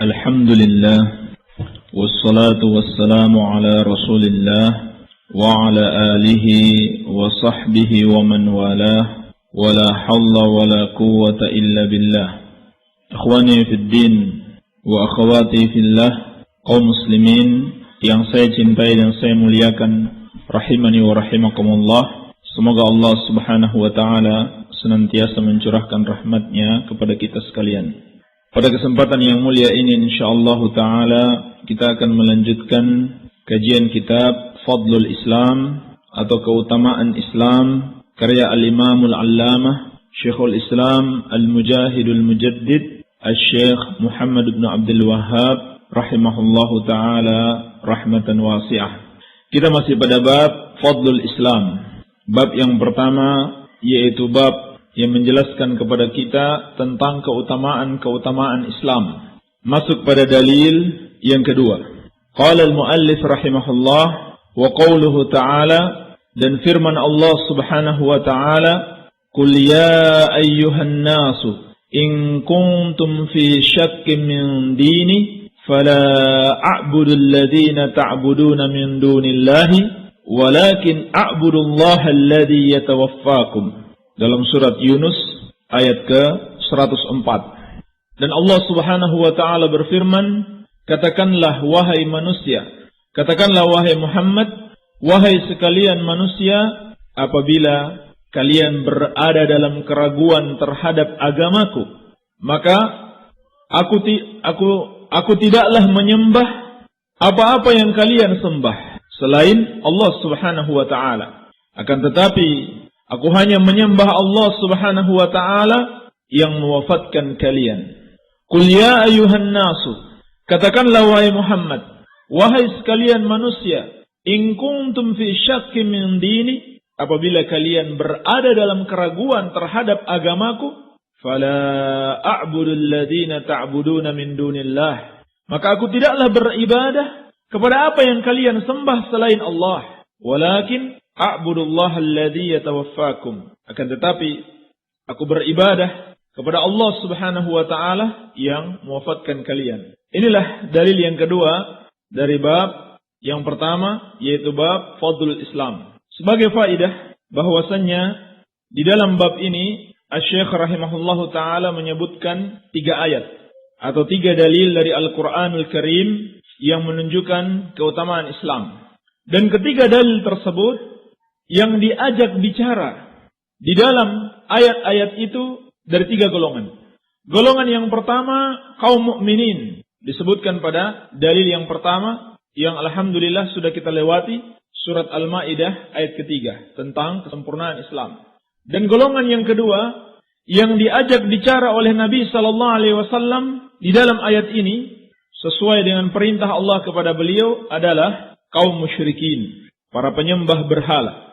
Alhamdulillah wassalatu wassalamu ala Rasulillah wa ala alihi wa sahbihi wa man walah wa la hawla wa la quwwata illa billah. Ikhwani fid din wa akhwati fillah, kaum muslimin yang saya cintai dan saya muliakan, rahimani wa rahimakumullah. Semoga Allah Subhanahu wa taala senantiasa mencurahkan rahmatnya kepada kita sekalian. Pada kesempatan yang mulia ini insyaallah taala kita akan melanjutkan kajian kitab Fadlul Islam atau keutamaan Islam karya Al-Imam Al-Allamah Syekhul Islam Al-Mujahidul Mujaddid Al-Syekh Muhammad bin Abdul Wahhab rahimahullahu taala rahmatan wasi'ah. Kita masih pada bab Fadlul Islam. Bab yang pertama yaitu bab yang menjelaskan kepada kita tentang keutamaan Islam. Masuk pada dalil yang kedua. Qala al-muallif rahimahullah wa qawluhu ta'ala, dan firman Allah Subhanahu wa ta'ala, qul ya ayyuhan nasu in kuntum fi syakkin min dini fala a'budu alladhina ta'buduna min dunillahi walakin a'budu allaha alladhi yatawaffakum. Dalam surat Yunus ayat ke-104. Dan Allah Subhanahu wa taala berfirman, katakanlah wahai manusia, katakanlah wahai Muhammad, wahai sekalian manusia, apabila kalian berada dalam keraguan terhadap agamaku, maka aku tidaklah menyembah apa-apa yang kalian sembah selain Allah Subhanahu wa taala. Akan tetapi aku hanya menyembah Allah Subhanahu wa ta'ala yang mewafatkan kalian. Qul ya ayuhan nasu, katakanlah wahai Muhammad, wahai sekalian manusia, in kuntum fi syakkin min dini, apabila kalian berada dalam keraguan terhadap agamaku, fala a'budu alladhina ta'buduna min dunillah, maka aku tidaklah beribadah kepada apa yang kalian sembah selain Allah, walakin a'budullah alladhi yatawaffakum, akan tetapi aku beribadah kepada Allah Subhanahu wa taala yang mewafatkan kalian. Inilah dalil yang kedua dari bab yang pertama, yaitu bab Fadlul Islam. Sebagai faedah bahwasannya di dalam bab ini Asy-Syaikh rahimahullahu taala menyebutkan 3 ayat atau 3 dalil dari Al-Qur'anul Karim yang menunjukkan keutamaan Islam. Dan ketiga dalil tersebut yang diajak bicara di dalam ayat-ayat itu dari 3 golongan. Golongan yang pertama, kaum mukminin, disebutkan pada dalil yang pertama yang alhamdulillah sudah kita lewati, surat Al-Maidah ayat ketiga tentang kesempurnaan Islam. Dan golongan yang kedua yang diajak bicara oleh Nabi sallallahu alaihi wasallam di dalam ayat ini sesuai dengan perintah Allah kepada beliau adalah kaum musyrikin, para penyembah berhala.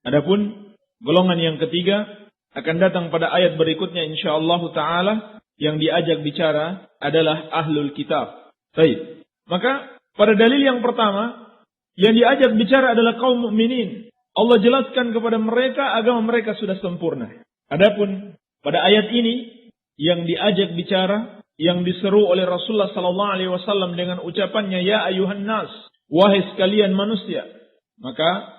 Adapun golongan yang ketiga akan datang pada ayat berikutnya insyaallah taala yang diajak bicara adalah ahlul kitab. Baik. Maka pada dalil yang pertama yang diajak bicara adalah kaum mukminin. Allah jelaskan kepada mereka agama mereka sudah sempurna. Adapun pada ayat ini yang diajak bicara, yang diseru oleh Rasulullah sallallahu alaihi wasallam dengan ucapannya ya ayuhan nas, wahai sekalian manusia, maka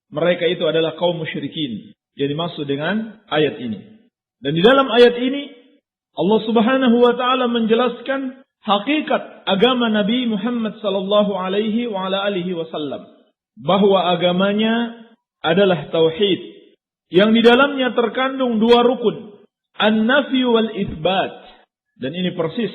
mereka itu adalah kaum musyrikin yang dimaksud dengan ayat ini. Dan di dalam ayat ini Allah Subhanahu wa taala menjelaskan hakikat agama Nabi Muhammad sallallahu alaihi wa ala alihi wasallam, bahwa agamanya adalah tauhid yang di dalamnya terkandung 2 rukun, an-nafy wal itsbat. Dan ini persis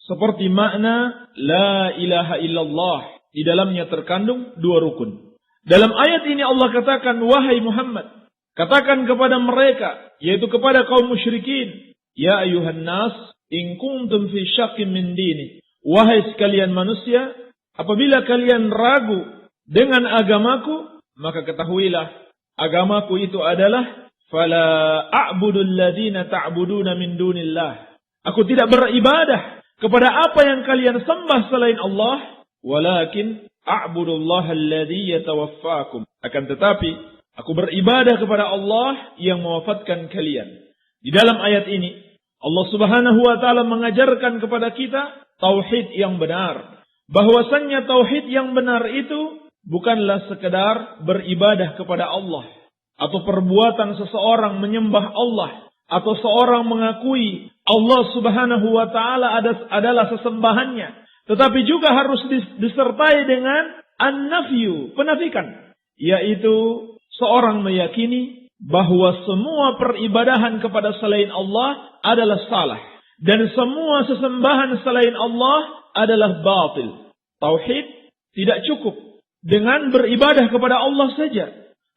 seperti makna la ilaha illallah, di dalamnya terkandung 2 rukun. Dalam ayat ini Allah katakan, wahai Muhammad, katakan kepada mereka, yaitu kepada kaum musyrikin, ya ayuhan nas, in kuntum fi syakkin min dini, wahai sekalian manusia, apabila kalian ragu dengan agamaku, maka ketahuilah agamaku itu adalah fala a'budu alladhina ta'buduna min dunillah, aku tidak beribadah kepada apa yang kalian sembah selain Allah, walakin a'budullah alladhi yatawaffakum, akan tetapi aku beribadah kepada Allah yang mewafatkan kalian. Di dalam ayat ini Allah Subhanahu wa taala mengajarkan kepada kita tauhid yang benar. Bahwasannya tauhid yang benar itu bukanlah sekedar beribadah kepada Allah, atau perbuatan seseorang menyembah Allah, atau seorang mengakui Allah Subhanahu wa taala adalah sesembahannya, tetapi juga harus disertai dengan an-nafyu, penafikan, yaitu seorang meyakini bahwa semua peribadahan kepada selain Allah adalah salah dan semua sesembahan selain Allah adalah batil. Tauhid tidak cukup dengan beribadah kepada Allah saja,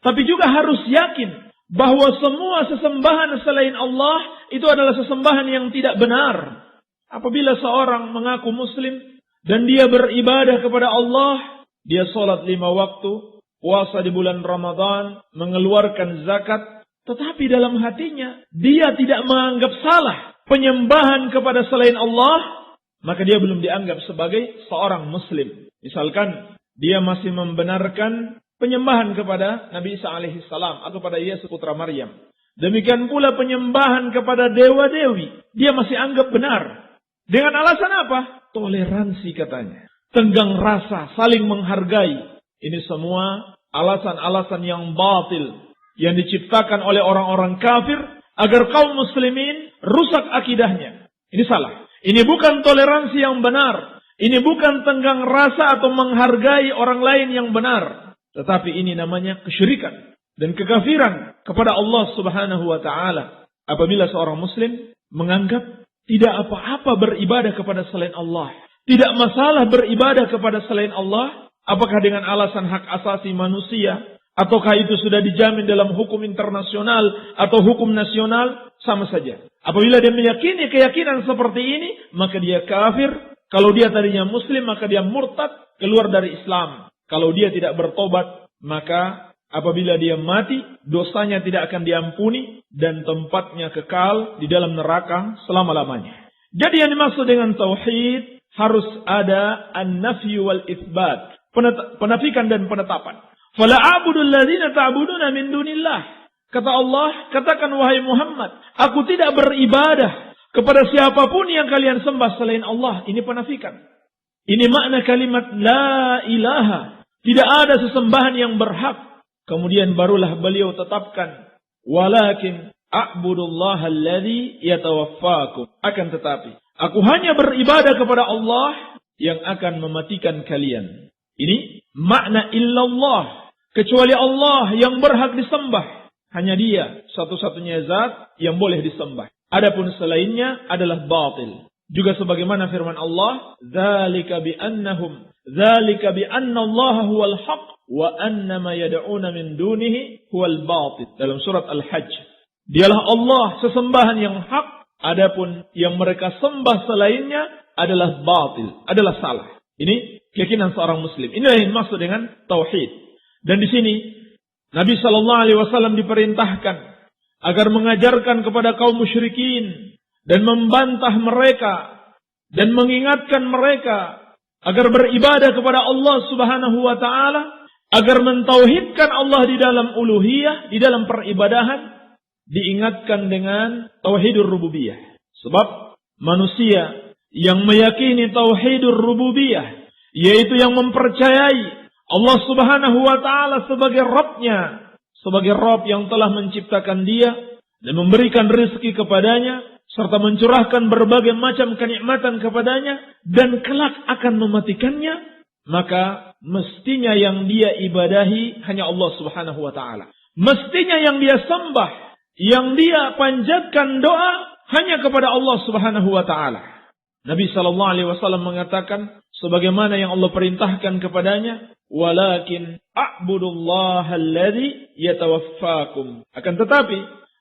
tapi juga harus yakin bahwa semua sesembahan selain Allah itu adalah sesembahan yang tidak benar. Apabila seorang mengaku muslim dan dia beribadah kepada Allah, dia sholat 5 waktu, puasa di bulan Ramadan, mengeluarkan zakat, tetapi dalam hatinya dia tidak menganggap salah penyembahan kepada selain Allah, maka dia belum dianggap sebagai seorang muslim. Misalkan dia masih membenarkan penyembahan kepada Nabi Isa alaihissalam atau pada Yesus putra Maryam. Demikian pula penyembahan kepada dewa-dewi, dia masih anggap benar. Dengan alasan apa? Toleransi katanya. Tenggang rasa, saling menghargai. Ini semua alasan-alasan yang batil yang diciptakan oleh orang-orang kafir agar kaum muslimin rusak akidahnya. Ini salah. Ini bukan toleransi yang benar. Ini bukan tenggang rasa atau menghargai orang lain yang benar. Tetapi ini namanya kesyirikan dan kekafiran kepada Allah Subhanahu wa taala. Apabila seorang muslim menganggap tidak apa-apa beribadah kepada selain Allah, tidak masalah beribadah kepada selain Allah, apakah dengan alasan hak asasi manusia, ataukah itu sudah dijamin dalam hukum internasional atau hukum nasional, sama saja. Apabila dia meyakini keyakinan seperti ini, maka dia kafir. Kalau dia tadinya muslim, maka dia murtad, keluar dari Islam. Kalau dia tidak bertobat, maka apabila dia mati, dosanya tidak akan diampuni dan tempatnya kekal di dalam neraka selama-lamanya. Jadi yang dimaksud dengan tauhid harus ada an-nafyu wal itsbat, penafikan dan penetapan. Fala a'budul ladzina ta'buduna min dunillah. Kata Allah, katakan wahai Muhammad, aku tidak beribadah kepada siapapun yang kalian sembah selain Allah. Ini penafikan. Ini makna kalimat la ilaha. Tidak ada sesembahan yang berhak. Kemudian barulah beliau tetapkan, walakin a'budullaha alladzi yatawaffakum. Akan tetapi, aku hanya beribadah kepada Allah yang akan mematikan kalian. Ini makna illallah. Kecuali Allah yang berhak disembah. Hanya Dia satu-satunya zat yang boleh disembah. Adapun selainnya adalah batil. Juga sebagaimana firman Allah, dzalika bi anna Allah huwal haq wa anna ma yad'una min dunihi huwal batil. Dalam surat Al-Hajj. Dialah Allah sesembahan yang hak, adapun yang mereka sembah selainnya adalah batil, adalah salah. Ini keyakinan seorang muslim. Inilah yang maksud dengan tauhid. Dan di sini Nabi sallallahu alaihi wasallam diperintahkan agar mengajarkan kepada kaum musyrikin dan membantah mereka dan mengingatkan mereka agar beribadah kepada Allah Subhanahu wa taala, agar mentauhidkan Allah di dalam uluhiyah, di dalam peribadahan, diingatkan dengan tauhidur rububiyah. Sebab manusia yang meyakini tauhidur rububiyah, yaitu yang mempercayai Allah Subhanahu wa taala sebagai Rabb-Nya, sebagai Rabb yang telah menciptakan dia dan memberikan rezeki kepadanya, serta mencurahkan berbagai macam kenikmatan kepadanya, dan kelak akan mematikannya, maka mestinya yang dia ibadahi hanya Allah Subhanahu wa ta'ala. Mestinya yang dia sembah, yang dia panjatkan doa hanya kepada Allah Subhanahu wa ta'ala. Nabi sallallahu alaihi wasallam mengatakan sebagaimana yang Allah perintahkan kepadanya, walakin a'budullaha alladzi yatawaffakum. Akan tetapi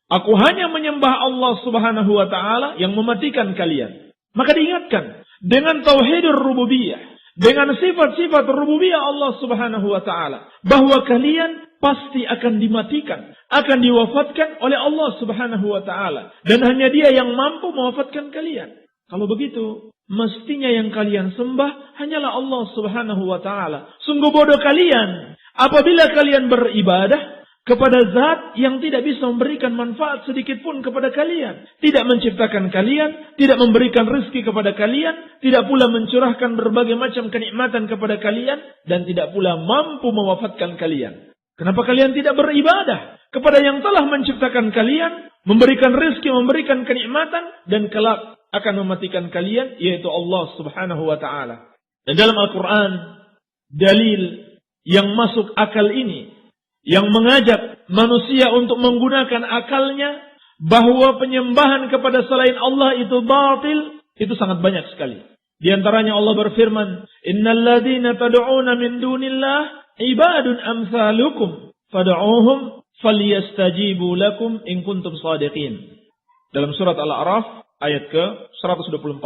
aku hanya menyembah Allah Subhanahu wa taala yang mematikan kalian. Maka diingatkan dengan tauhidur rububiyah, dengan sifat-sifat rububiyah Allah Subhanahu wa taala, bahwa kalian pasti akan dimatikan, akan diwafatkan oleh Allah Subhanahu wa taala, dan hanya Dia yang mampu mewafatkan kalian. Kalau begitu, mestinya yang kalian sembah hanyalah Allah Subhanahu wa taala. Sungguh bodoh kalian apabila kalian beribadah kepada zat yang tidak bisa memberikan manfaat sedikit pun kepada kalian. Tidak menciptakan kalian, tidak memberikan rezeki kepada kalian, tidak pula mencurahkan berbagai macam kenikmatan kepada kalian, dan tidak pula mampu mewafatkan kalian. Kenapa kalian tidak beribadah kepada yang telah menciptakan kalian, memberikan rezeki, memberikan kenikmatan, dan kelak akan mematikan kalian, yaitu Allah Subhanahu wa ta'ala. Dan dalam Al-Quran, dalil yang masuk akal ini, yang mengajak manusia untuk menggunakan akalnya, bahwa penyembahan kepada selain Allah itu batil, itu sangat banyak sekali. Di antaranya Allah berfirman, Innal ladzina tad'una min dunillah ibadun amsalukum fad'uuhum falyastajibu lakum in kuntum shadiqin. Dalam surat Al-A'raf ayat ke-124.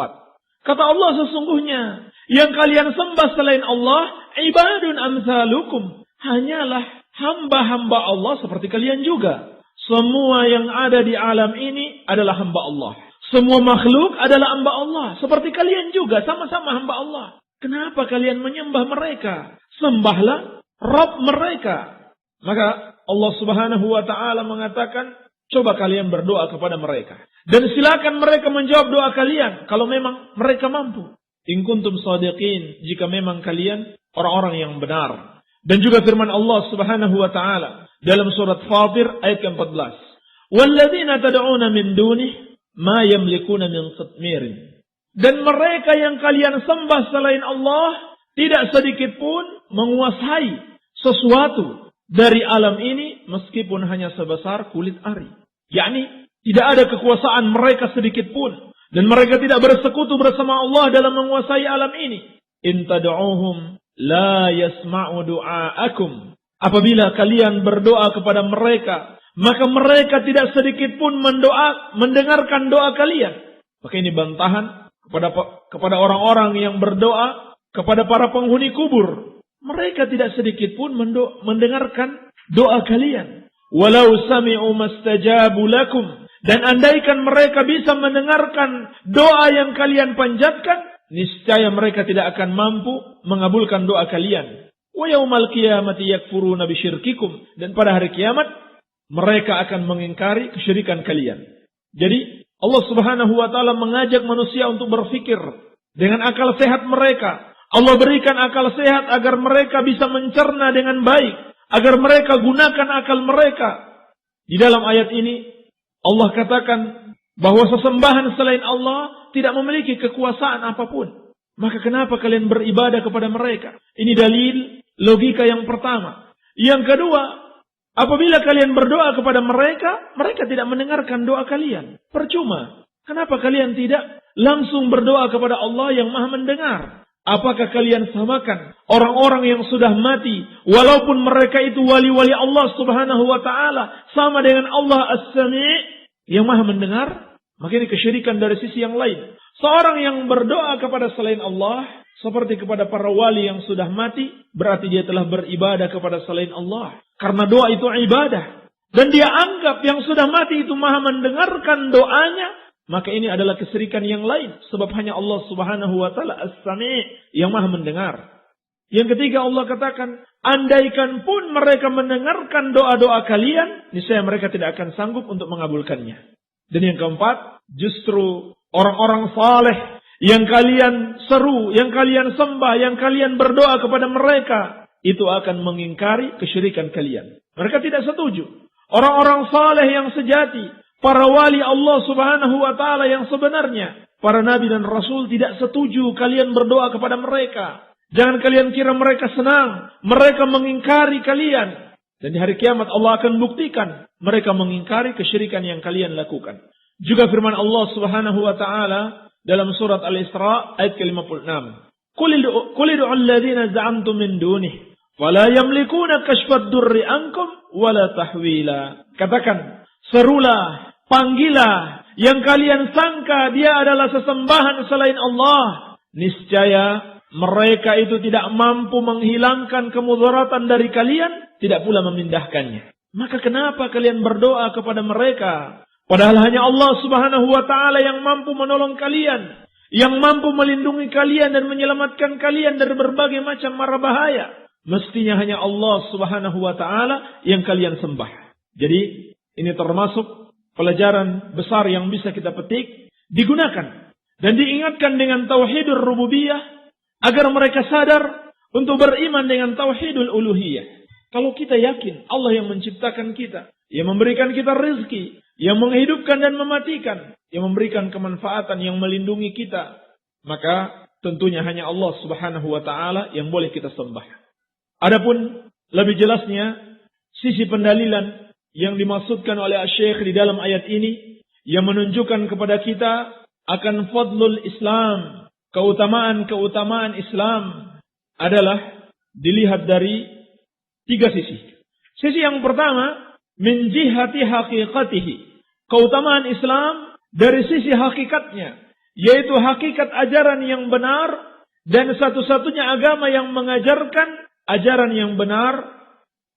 Kata Allah, sesungguhnya yang kalian sembah selain Allah ibadun amsalukum, hanyalah hamba-hamba Allah seperti kalian juga. Semua yang ada di alam ini adalah hamba Allah. Semua makhluk adalah hamba Allah. Seperti kalian juga, sama-sama hamba Allah. Kenapa kalian menyembah mereka? Sembahlah Rabb mereka. Maka Allah Subhanahu wa ta'ala mengatakan, coba kalian berdoa kepada mereka. Dan silakan mereka menjawab doa kalian, kalau memang mereka mampu. In kuntum shadiqin, jika memang kalian orang-orang yang benar. Dan juga firman Allah Subhanahu wa ta'ala dalam surat Fatir ayat ke-14. Walladzina tad'una min dunih ma yamlikuna min qitmir. Dan mereka yang kalian sembah selain Allah tidak sedikit pun menguasai sesuatu dari alam ini meskipun hanya sebesar kulit ari. Yakni tidak ada kekuasaan mereka sedikit pun, dan mereka tidak bersekutu bersama Allah dalam menguasai alam ini. In tad'uhum la yasma'u du'aakum. Apabila kalian berdoa kepada mereka, maka mereka tidak sedikit pun mendengarkan doa kalian. Maka ini bantahan kepada orang-orang yang berdoa kepada para penghuni kubur. Mereka tidak sedikit pun mendengarkan doa kalian. Walau sami'u mastajabu lakum. Dan andaikan mereka bisa mendengarkan doa yang kalian panjatkan, niscaya mereka tidak akan mampu mengabulkan doa kalian. Wa yaumal qiyamati yakfuruna bisyirkikum. Dan pada hari kiamat mereka akan mengingkari kesyirikan kalian. Jadi Allah Subhanahu wa ta'ala mengajak manusia untuk berfikir dengan akal sehat mereka. Allah berikan akal sehat agar mereka bisa mencerna dengan baik, agar mereka gunakan akal mereka. Di dalam ayat ini Allah katakan bahwa sesembahan selain Allah tidak memiliki kekuasaan apapun. Maka kenapa kalian beribadah kepada mereka? Ini dalil logika yang pertama. Yang kedua, apabila kalian berdoa kepada mereka, mereka tidak mendengarkan doa kalian. Percuma. Kenapa kalian tidak langsung berdoa kepada Allah yang Maha mendengar? Apakah kalian samakan orang-orang yang sudah mati, walaupun mereka itu wali-wali Allah Subhanahu wa ta'ala, sama dengan Allah As-Sami' yang Maha mendengar? Maka ini kesyirikan dari sisi yang lain. Seorang yang berdoa kepada selain Allah seperti kepada para wali yang sudah mati, berarti dia telah beribadah kepada selain Allah. Karena doa itu ibadah. Dan dia anggap yang sudah mati itu Maha mendengarkan doanya, maka ini adalah kesyirikan yang lain. Sebab hanya Allah Subhanahu wa ta'ala As-Sami' yang Maha mendengar. Yang ketiga Allah katakan, andaikan pun mereka mendengarkan doa-doa kalian, niscaya mereka tidak akan sanggup untuk mengabulkannya. Dan yang keempat, justru orang-orang saleh yang kalian seru, yang kalian sembah, yang kalian berdoa kepada mereka, itu akan mengingkari kesyirikan kalian. Mereka tidak setuju. Orang-orang saleh yang sejati, para wali Allah Subhanahu wa ta'ala yang sebenarnya, para nabi dan rasul tidak setuju kalian berdoa kepada mereka. Jangan kalian kira mereka senang, mereka mengingkari kalian. Dan di hari kiamat Allah akan buktikan mereka mengingkari kesyirikan yang kalian lakukan. Juga firman Allah Subhanahu wa ta'ala dalam surat Al-Isra ayat ke-56. Qul ud'u alladhina za'amtum min dunih fala yamlikuna kashfad durri ankum wala tahwila. Katakan, serulah, panggillah yang kalian sangka dia adalah sesembahan selain Allah. Niscaya mereka itu tidak mampu menghilangkan kemudaratan dari kalian, tidak pula memindahkannya. Maka kenapa kalian berdoa kepada mereka? Padahal hanya Allah Subhanahu wa ta'ala yang mampu menolong kalian, yang mampu melindungi kalian dan menyelamatkan kalian dari berbagai macam mara bahaya. Mestinya hanya Allah Subhanahu wa ta'ala yang kalian sembah. Jadi ini termasuk pelajaran besar yang bisa kita petik, digunakan dan diingatkan dengan tauhidur rububiyah agar mereka sadar untuk beriman dengan tauhidul uluhiyah. Kalau kita yakin Allah yang menciptakan kita, yang memberikan kita rezeki, yang menghidupkan dan mematikan, yang memberikan kemanfaatan, yang melindungi kita, maka tentunya hanya Allah Subhanahu wa ta'ala yang boleh kita sembah. Adapun lebih jelasnya sisi pendalilan yang dimaksudkan oleh Syekh di dalam ayat ini yang menunjukkan kepada kita akan fadlul Islam, keutamaan Islam adalah dilihat dari 3 sisi. Sisi yang pertama, min jihati haqiqatihi. Keutamaan Islam dari sisi hakikatnya, yaitu hakikat ajaran yang benar dan satu-satunya agama yang mengajarkan ajaran yang benar,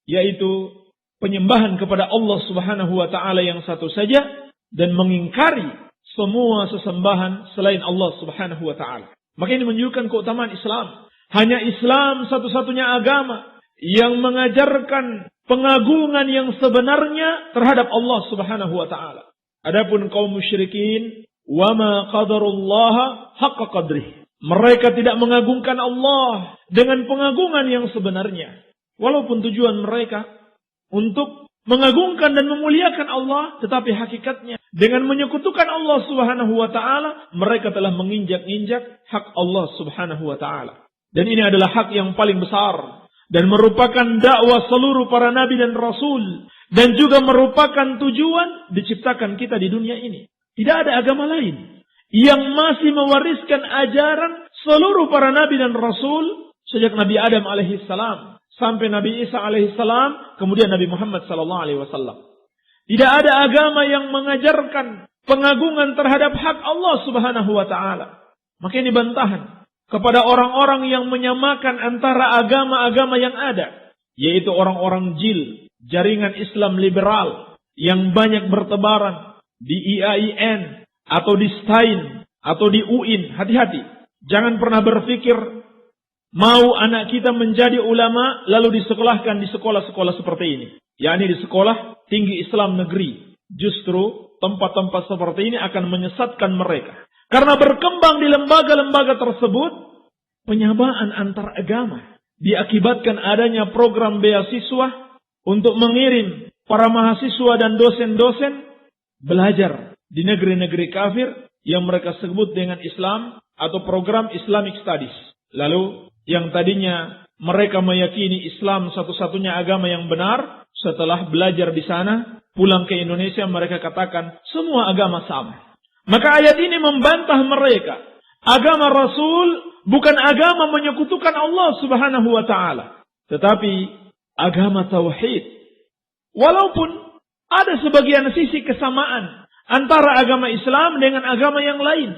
yaitu penyembahan kepada Allah Subhanahu wa ta'ala yang satu saja dan mengingkari semua sesembahan selain Allah Subhanahu wa ta'ala. Maka ini menunjukkan keutamaan Islam. Hanya Islam satu-satunya agama yang mengajarkan pengagungan yang sebenarnya terhadap Allah Subhanahu wa ta'ala. Adapun kaum musyrikin, wa ma qadarullaha haqqa qadrih. Mereka tidak mengagungkan Allah dengan pengagungan yang sebenarnya. Walaupun tujuan mereka untuk mengagungkan dan memuliakan Allah, tetapi hakikatnya dengan menyekutukan Allah Subhanahu wa ta'ala, mereka telah menginjak-injak hak Allah Subhanahu wa ta'ala. Dan ini adalah hak yang paling besar dan merupakan dakwah seluruh para nabi dan rasul, dan juga merupakan tujuan diciptakan kita di dunia ini. Tidak ada agama lain yang masih mewariskan ajaran seluruh para nabi dan rasul sejak Nabi Adam alaihissalam sampai Nabi Isa alaihissalam, kemudian Nabi Muhammad sallallahu alaihi wasallam. Tidak ada agama yang mengajarkan pengagungan terhadap hak Allah Subhanahu wa ta'ala. Maka ini bantahan kepada orang-orang yang menyamakan antara agama-agama yang ada, yaitu orang-orang jil, jaringan Islam liberal yang banyak bertebaran di IAIN atau di STAIN atau di UIN. Hati-hati, jangan pernah berpikir mau anak kita menjadi ulama lalu disekolahkan di sekolah-sekolah seperti ini, yakni di sekolah tinggi Islam negeri. Justru tempat-tempat seperti ini akan menyesatkan mereka. Karena berkembang di lembaga-lembaga tersebut penyamaan antar agama, diakibatkan adanya program beasiswa untuk mengirim para mahasiswa dan dosen-dosen belajar di negeri-negeri kafir yang mereka sebut dengan Islam atau program Islamic Studies. Lalu yang tadinya mereka meyakini Islam satu-satunya agama yang benar, setelah belajar di sana, pulang ke Indonesia mereka katakan semua agama sama. Maka ayat ini membantah mereka. Agama Rasul bukan agama menyekutukan Allah Subhanahu wa ta'ala, tetapi agama tauhid. Walaupun ada sebagian sisi kesamaan antara agama Islam dengan agama yang lain,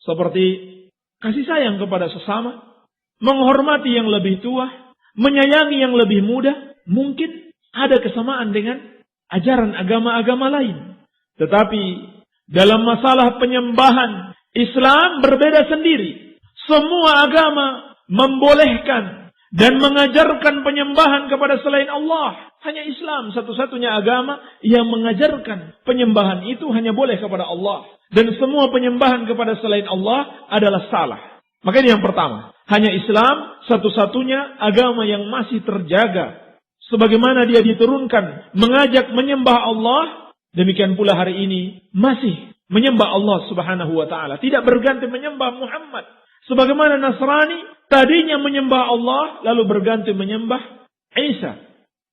seperti kasih sayang kepada sesama, menghormati yang lebih tua, menyayangi yang lebih muda, mungkin ada kesamaan dengan ajaran agama-agama lain. Tetapi dalam masalah penyembahan, Islam berbeda sendiri. Semua agama membolehkan dan mengajarkan penyembahan kepada selain Allah. Hanya Islam satu-satunya agama yang mengajarkan penyembahan itu hanya boleh kepada Allah. Dan semua penyembahan kepada selain Allah adalah salah. Maka ini yang pertama. Hanya Islam satu-satunya agama yang masih terjaga. Sebagaimana dia diturunkan mengajak menyembah Allah, demikian pula hari ini masih menyembah Allah Subhanahu wa ta'ala. Tidak berganti menyembah Muhammad. Sebagaimana Nasrani tadinya menyembah Allah lalu berganti menyembah Isa.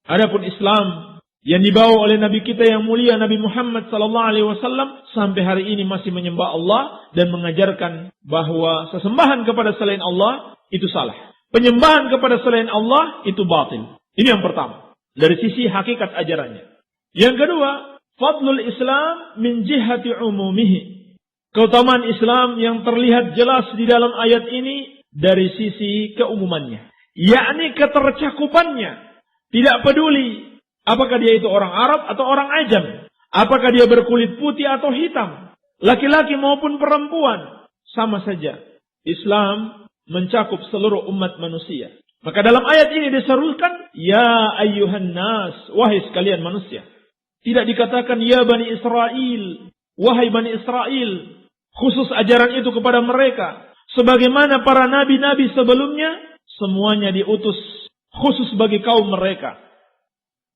Adapun Islam yang dibawa oleh Nabi kita yang mulia Nabi Muhammad sallallahu alaihi wasallam sampai hari ini masih menyembah Allah dan mengajarkan bahwa sesembahan kepada selain Allah itu salah. Penyembahan kepada selain Allah itu batil. Ini yang pertama dari sisi hakikat ajarannya. Yang kedua, fadlul Islam min jihati umumihi. Keutamaan Islam yang terlihat jelas di dalam ayat ini dari sisi keumumannya, yakni ketercakupannya. Tidak peduli apakah dia itu orang Arab atau orang Ajam, apakah dia berkulit putih atau hitam, laki-laki maupun perempuan, sama saja. Islam mencakup seluruh umat manusia. Maka dalam ayat ini diserukan, ya ayyuhan nas, wahai sekalian manusia. Tidak dikatakan ya Bani Israel, wahai Bani Israel. Khusus ajaran itu kepada mereka. Sebagaimana para nabi-nabi sebelumnya, semuanya diutus khusus bagi kaum mereka.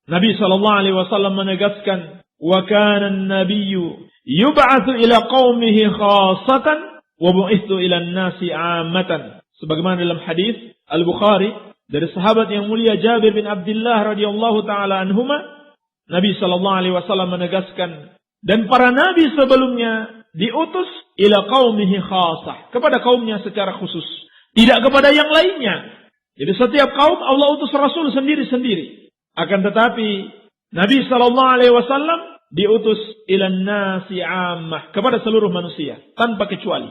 Nabi SAW menegaskan, wa kana an-nabiyyu yub'atsu ila qaumihi khassatan wa bu'itsu ila an-nasi 'ammatan. Sebagaimana dalam hadis Al-Bukhari dari sahabat yang mulia Jabir bin Abdullah radhiyallahu taala anhuma, Nabi SAW menegaskan, dan para nabi sebelumnya diutus ila qaumihi khassah, kepada kaumnya secara khusus, tidak kepada yang lainnya. Jadi setiap kaum Allah utus rasul sendiri-sendiri. Akan tetapi Nabi SAW diutus ilan nasi ammah, kepada seluruh manusia tanpa kecuali.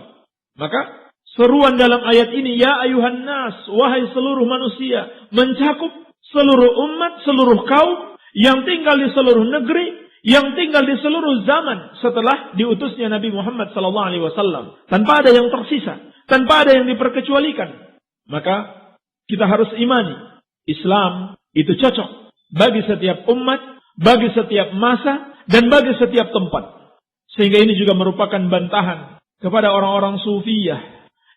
Maka seruan dalam ayat ini, ya ayuhan nas, wahai seluruh manusia, mencakup seluruh umat, seluruh kaum yang tinggal di seluruh negeri, yang tinggal di seluruh zaman setelah diutusnya Nabi Muhammad SAW, tanpa ada yang tersisa, tanpa ada yang diperkecualikan. Maka kita harus imani Islam itu cocok bagi setiap umat, bagi setiap masa, dan bagi setiap tempat. Sehingga ini juga merupakan bantahan kepada orang-orang sufiyah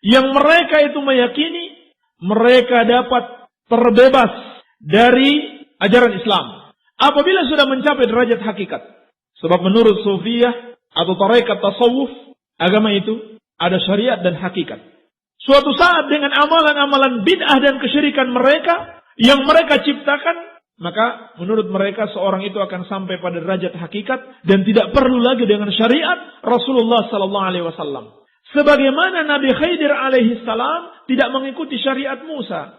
yang mereka itu meyakini mereka dapat terbebas dari ajaran Islam apabila sudah mencapai derajat hakikat. Sebab menurut sufiyah atau tarekat tasawuf, agama itu ada syariat dan hakikat. Suatu saat dengan amalan-amalan bid'ah dan kesyirikan mereka yang mereka ciptakan, maka menurut mereka seorang itu akan sampai pada derajat hakikat dan tidak perlu lagi dengan syariat Rasulullah SAW. Sebagaimana Nabi Khidir alaihi salam tidak mengikuti syariat Musa.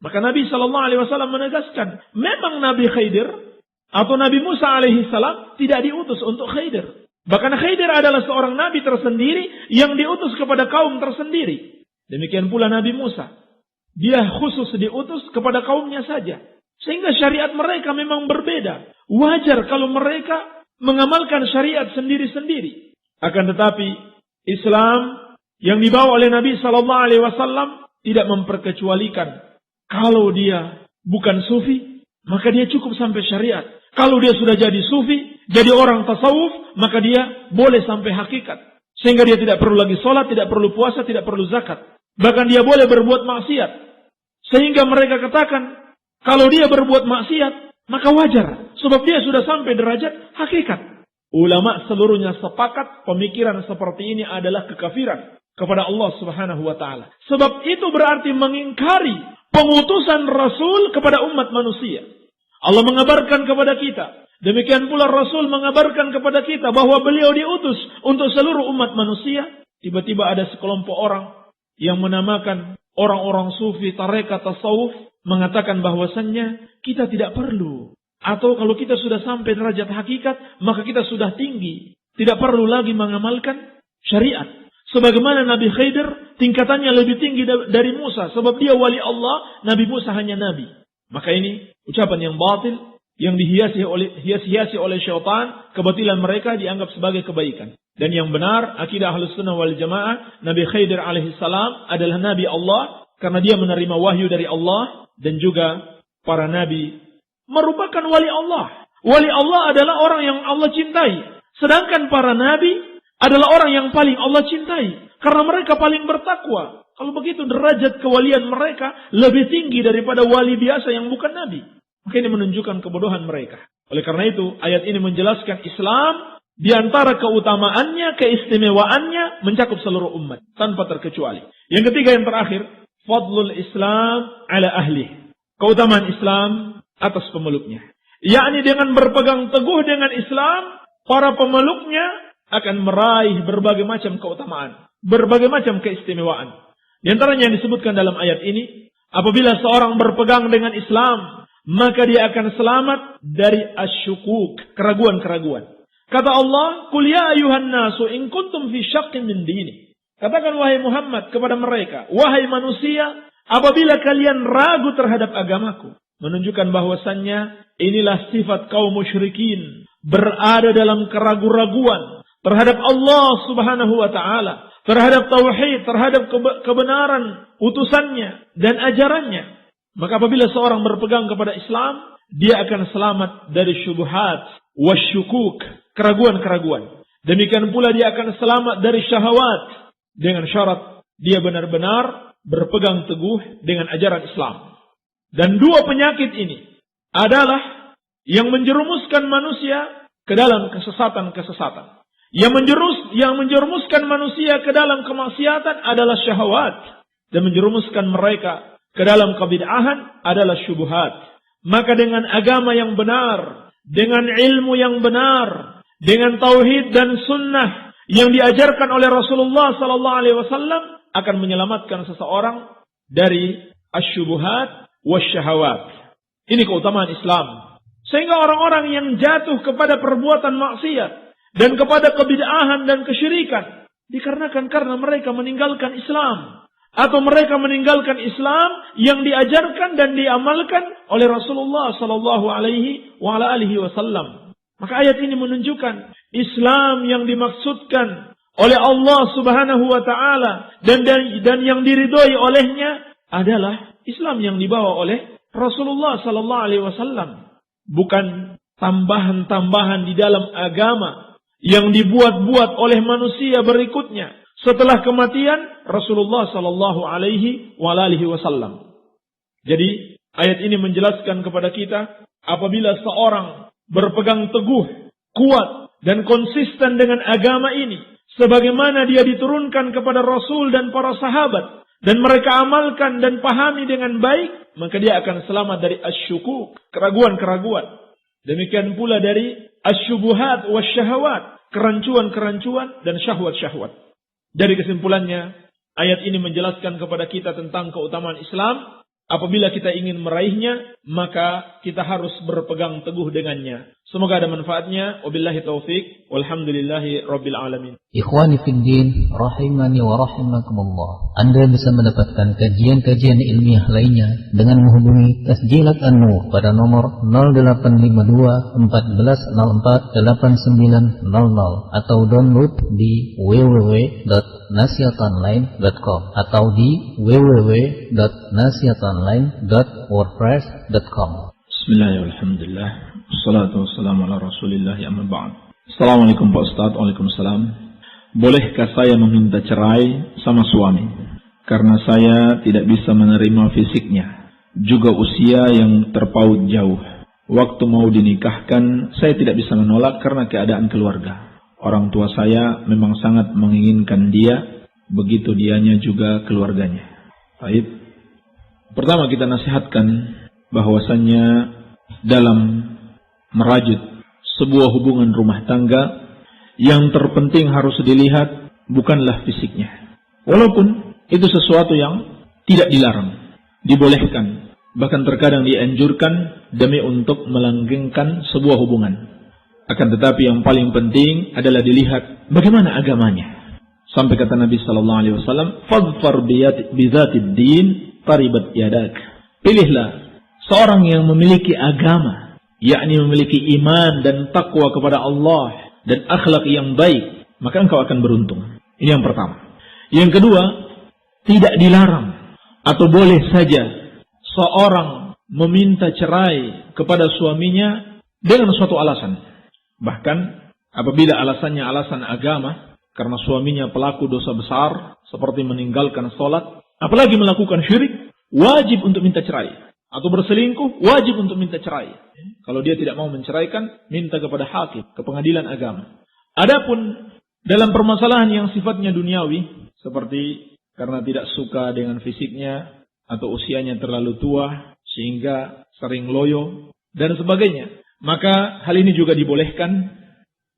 Maka Nabi SAW menegaskan, memang Nabi Khidir atau Nabi Musa alaihi salam tidak diutus untuk Khidir. Bahkan Khidir adalah seorang nabi tersendiri yang diutus kepada kaum tersendiri. Demikian pula Nabi Musa. Dia khusus diutus kepada kaumnya saja. Sehingga syariat mereka memang berbeda. Wajar kalau mereka mengamalkan syariat sendiri-sendiri. Akan tetapi Islam yang dibawa oleh Nabi SAW tidak memperkecualikan. Kalau dia bukan sufi, maka dia cukup sampai syariat. Kalau dia sudah jadi sufi, jadi orang tasawuf, maka dia boleh sampai hakikat. Sehingga dia tidak perlu lagi sholat, tidak perlu puasa, tidak perlu zakat. Bahkan dia boleh berbuat maksiat. Sehingga mereka katakan, kalau dia berbuat maksiat, maka wajar. Sebab dia sudah sampai derajat hakikat. Ulama seluruhnya sepakat pemikiran seperti ini adalah kekafiran kepada Allah Subhanahu wa Ta'ala. Sebab itu berarti mengingkari pengutusan Rasul kepada umat manusia. Allah mengabarkan kepada kita. Demikian pula Rasul mengabarkan kepada kita bahwa beliau diutus untuk seluruh umat manusia. Tiba-tiba ada sekelompok orang yang menamakan orang-orang sufi, tarekat, tasawuf, mengatakan bahwasannya kita tidak perlu. Atau kalau kita sudah sampai derajat hakikat, maka kita sudah tinggi. Tidak perlu lagi mengamalkan syariat. Sebagaimana Nabi Khidir tingkatannya lebih tinggi dari Musa. Sebab dia wali Allah, Nabi Musa hanya nabi. Maka ini ucapan yang batil, yang dihiasi oleh syaitan. Kebatilan mereka dianggap sebagai kebaikan. Dan yang benar, akidah Ahlus Sunnah wal Jamaah, Nabi Khidir alaihissalam adalah Nabi Allah. Karena dia menerima wahyu dari Allah. Dan juga para nabi merupakan wali Allah. Wali Allah adalah orang yang Allah cintai. Sedangkan para nabi adalah orang yang paling Allah cintai. Karena mereka paling bertakwa. Kalau begitu derajat kewalian mereka lebih tinggi daripada wali biasa yang bukan nabi. Maka ini menunjukkan kebodohan mereka. Oleh karena itu ayat ini menjelaskan Islam di antara keutamaannya, keistimewaannya mencakup seluruh umat tanpa terkecuali. Yang ketiga, yang terakhir, fadlul Islam ala ahli. Keutamaan Islam atas pemeluknya. Yakni dengan berpegang teguh dengan Islam, para pemeluknya akan meraih berbagai macam keutamaan, berbagai macam keistimewaan. Di antaranya yang disebutkan dalam ayat ini, apabila seorang berpegang dengan Islam, maka dia akan selamat dari asyukuk, keraguan-keraguan. Kata Allah, "Qul ya ayuhan nasu in kuntum fi syaqin min dini." Katakan wahai Muhammad kepada mereka, wahai manusia, apabila kalian ragu terhadap agamaku, menunjukkan bahwasannya inilah sifat kaum musyrikin, berada dalam keraguan-raguan terhadap Allah Subhanahu wa Ta'ala, terhadap tauhid, terhadap kebenaran utusannya dan ajarannya. Maka apabila seorang berpegang kepada Islam, dia akan selamat dari syubhat, wasyukuk, keraguan-keraguan. Demikian pula dia akan selamat dari syahwat, dengan syarat dia benar-benar berpegang teguh dengan ajaran Islam. Dan dua penyakit ini adalah yang menjerumuskan manusia ke dalam kesesatan-kesesatan. Yang menjerumuskan manusia ke dalam kemaksiatan adalah syahwat. Dan menjerumuskan mereka ke dalam kebid'ahan adalah syubhat. Maka dengan agama yang benar, dengan ilmu yang benar, dengan tauhid dan sunnah yang diajarkan oleh Rasulullah SAW akan menyelamatkan seseorang dari asyubuhat wasyahawat. Ini keutamaan Islam. Sehingga orang-orang yang jatuh kepada perbuatan maksiat dan kepada kebid'ahan dan kesyirikan dikarenakan karena mereka meninggalkan Islam, atau mereka meninggalkan Islam yang diajarkan dan diamalkan oleh Rasulullah SAW. Maka ayat ini menunjukkan Islam yang dimaksudkan oleh Allah Subhanahu wa taala dan yang diridhoi olehnya adalah Islam yang dibawa oleh Rasulullah sallallahu alaihi wasallam, bukan tambahan-tambahan di dalam agama yang dibuat-buat oleh manusia berikutnya setelah kematian Rasulullah sallallahu alaihi wasallam. Jadi ayat ini menjelaskan kepada kita apabila seorang berpegang teguh, kuat dan konsisten dengan agama ini sebagaimana dia diturunkan kepada Rasul dan para sahabat dan mereka amalkan dan pahami dengan baik, maka dia akan selamat dari asyukuk, keraguan-keraguan. Demikian pula dari asyubuhat wasyahawat, kerancuan-kerancuan dan syahwat-syahwat. Dari kesimpulannya, ayat ini menjelaskan kepada kita tentang keutamaan Islam. Apabila kita ingin meraihnya, maka kita harus berpegang teguh dengannya. Semoga ada manfaatnya. Wabillahi taufik. Walhamdulillahi rabbil alamin. Ikhwani fiddin, rahimani wa rahimakumullah. Anda bisa mendapatkan kajian-kajian ilmiah lainnya dengan menghubungi Tasjilat An-Nur pada nomor 0852 1404 8900 atau download di www.nasihatonline.com atau di www.nasihatonline.wordpress.com. Bismillahirrahmanirrahim. Assalatu wassalamu ala rasulillah amma ba'd. Assalamualaikum Pak Ustaz. Waalaikumsalam. Bolehkah saya meminta cerai sama suami karena saya tidak bisa menerima fisiknya, juga usia yang terpaut jauh. Waktu mau dinikahkan saya tidak bisa menolak karena keadaan keluarga. Orang tua saya memang sangat menginginkan dia, begitu dianya juga keluarganya. Baik. Pertama kita nasihatkan bahwasannya dalam merajut sebuah hubungan rumah tangga yang terpenting harus dilihat bukanlah fisiknya. Walaupun itu sesuatu yang tidak dilarang, dibolehkan, bahkan terkadang dianjurkan demi untuk melanggengkan sebuah hubungan. Akan tetapi yang paling penting adalah dilihat bagaimana agamanya. Sampai kata Nabi sallallahu alaihi wasallam, "Fadfar bizatid din taribat yadak." Pilihlah seorang yang memiliki agama, yakni memiliki iman dan takwa kepada Allah dan akhlak yang baik, maka engkau akan beruntung. Ini yang pertama. Yang kedua, tidak dilarang atau boleh saja seorang meminta cerai kepada suaminya dengan suatu alasan. Bahkan apabila alasannya alasan agama, karena suaminya pelaku dosa besar seperti meninggalkan sholat, apalagi melakukan syirik, wajib untuk minta cerai. Atau berselingkuh, wajib untuk minta cerai. Kalau dia tidak mau menceraikan, minta kepada hakim, ke pengadilan agama. Adapun dalam permasalahan yang sifatnya duniawi, seperti karena tidak suka dengan fisiknya, atau usianya terlalu tua, sehingga sering loyo, dan sebagainya, maka hal ini juga dibolehkan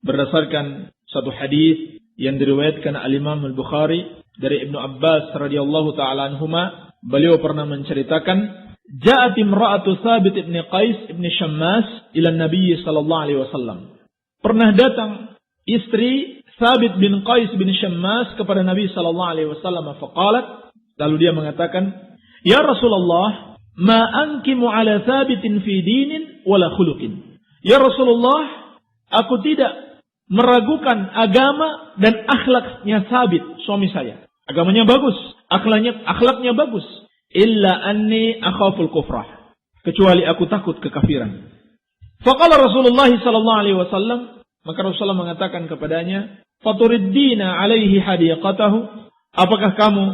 berdasarkan satu hadis yang diriwayatkan al-Imam Al-Bukhari dari Ibnu Abbas radhiyallahu taala anhuma. Beliau pernah menceritakan, ja'at imra'atu Thabit ibn Qais ibn Shammas ila Nabi sallallahu alaihi wasallam. Pernah datang istri Thabit bin Qais bin Shammas kepada Nabi sallallahu alaihi wasallam, faqalat, lalu dia mengatakan, "Ya Rasulullah, ma ankimu ala Thabitin fi dinin wala khuluqin." Ya Rasulullah, aku tidak meragukan agama dan akhlaknya Thabit, suami saya. Agamanya bagus, akhlaknya bagus. illa anni akhaful kufrah. Kecuali aku takut kekafiran. Faqala Rasulullah sallallahu alaihi wasallam, maka Rasulullah mengatakan kepadanya, "Faturiddina alaihi hadiqatahu?" Apakah kamu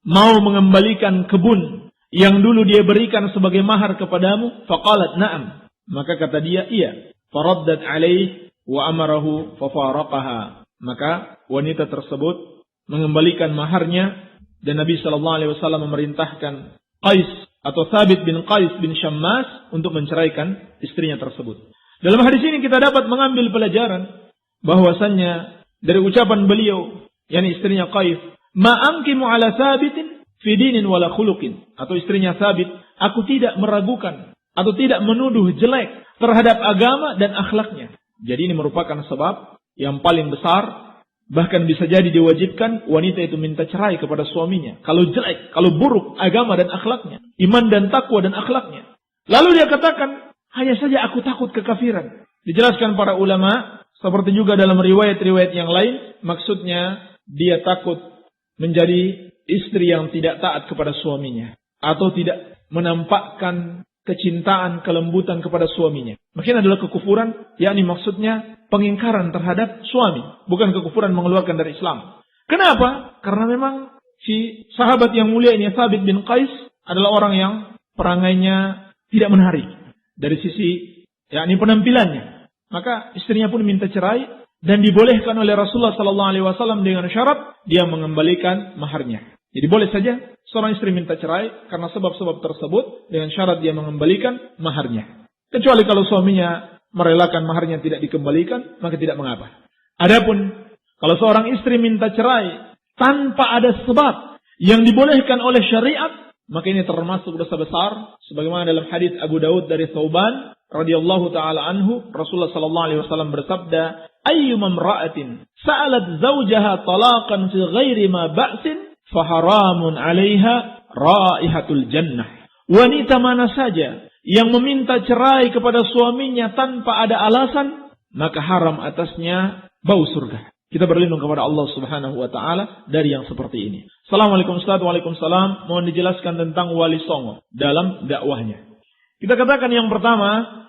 mau mengembalikan kebun yang dulu dia berikan sebagai mahar kepadamu? Faqalat na'am. Maka kata dia, iya. Faraddat alaihi wa amarahu fafaraqaha. Maka wanita tersebut mengembalikan maharnya dan Nabi sallallahu alaihi wasallam memerintahkan Qais atau Thabit bin Qais bin Syammas untuk menceraikan istrinya tersebut. Dalam hadis ini kita dapat mengambil pelajaran bahwasannya dari ucapan beliau, yakni istrinya Qais, "Ma ankimu ala Thabitin fi dinin wala khuluqin." Atau istrinya Thabit, aku tidak meragukan atau tidak menuduh jelek terhadap agama dan akhlaknya. Jadi ini merupakan sebab yang paling besar, bahkan bisa jadi diwajibkan wanita itu minta cerai kepada suaminya. Kalau jelek, kalau buruk agama dan akhlaknya, iman dan takwa dan akhlaknya. Lalu dia katakan, hanya saja aku takut kekafiran. Dijelaskan para ulama, seperti juga dalam riwayat-riwayat yang lain, maksudnya dia takut menjadi istri yang tidak taat kepada suaminya. Atau tidak menampakkan kecintaan, kelembutan kepada suaminya. Makin adalah kekufuran, yakni maksudnya pengingkaran terhadap suami. Bukan kekufuran mengeluarkan dari Islam. Kenapa? Karena memang si sahabat yang mulia ini, Thabit bin Qais, adalah orang yang perangainya tidak menarik. Dari sisi, yakni penampilannya. Maka istrinya pun minta cerai dan dibolehkan oleh Rasulullah SAW dengan syarat dia mengembalikan maharnya. Jadi boleh saja seorang istri minta cerai karena sebab-sebab tersebut dengan syarat dia mengembalikan maharnya. Kecuali kalau suaminya merelakan maharnya tidak dikembalikan, maka tidak mengapa. Adapun kalau seorang istri minta cerai tanpa ada sebab yang dibolehkan oleh syariat, maka ini termasuk dosa besar. Sebagaimana dalam hadis Abu Daud dari Thauban radhiyallahu taala anhu, Rasulullah sallallahu alaihi wasallam bersabda, "Ayyuma imra'atin sa'alat zawjaha talaqan fi ghairi ma ba'sin faharamun 'alaiha raihatul jannah." Wanita mana saja yang meminta cerai kepada suaminya tanpa ada alasan, maka haram atasnya bau surga. Kita berlindung kepada Allah Subhanahu wa taala dari yang seperti ini. Assalamualaikum Ustaz. Waalaikumsalam. Mohon dijelaskan tentang wali songo dalam dakwahnya. Kita katakan yang pertama,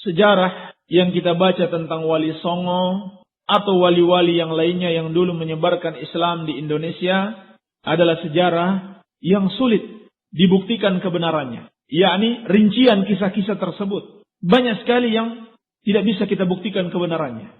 sejarah yang kita baca tentang wali songo atau wali-wali yang lainnya yang dulu menyebarkan Islam di Indonesia adalah sejarah yang sulit dibuktikan kebenarannya. Yakni rincian kisah-kisah tersebut banyak sekali yang tidak bisa kita buktikan kebenarannya.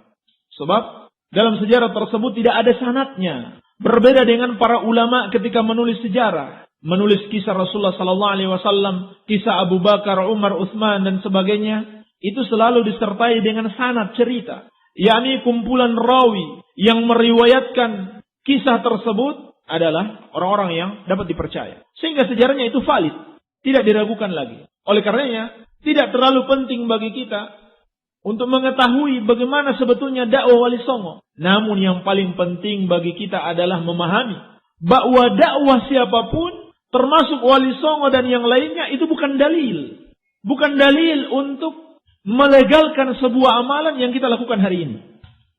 Sebab dalam sejarah tersebut tidak ada sanadnya. Berbeda dengan para ulama ketika menulis sejarah, menulis kisah Rasulullah sallallahu alaihi wasallam, kisah Abu Bakar, Umar, Utsman dan sebagainya, itu selalu disertai dengan sanad cerita, yakni kumpulan rawi yang meriwayatkan kisah tersebut adalah orang-orang yang dapat dipercaya. Sehingga sejarahnya itu valid, tidak diragukan lagi. Oleh karenanya, tidak terlalu penting bagi kita untuk mengetahui bagaimana sebetulnya dakwah wali songo. Namun yang paling penting bagi kita adalah memahami bahwa dakwah siapapun, termasuk wali songo dan yang lainnya, itu bukan dalil. Bukan dalil untuk melegalkan sebuah amalan yang kita lakukan hari ini.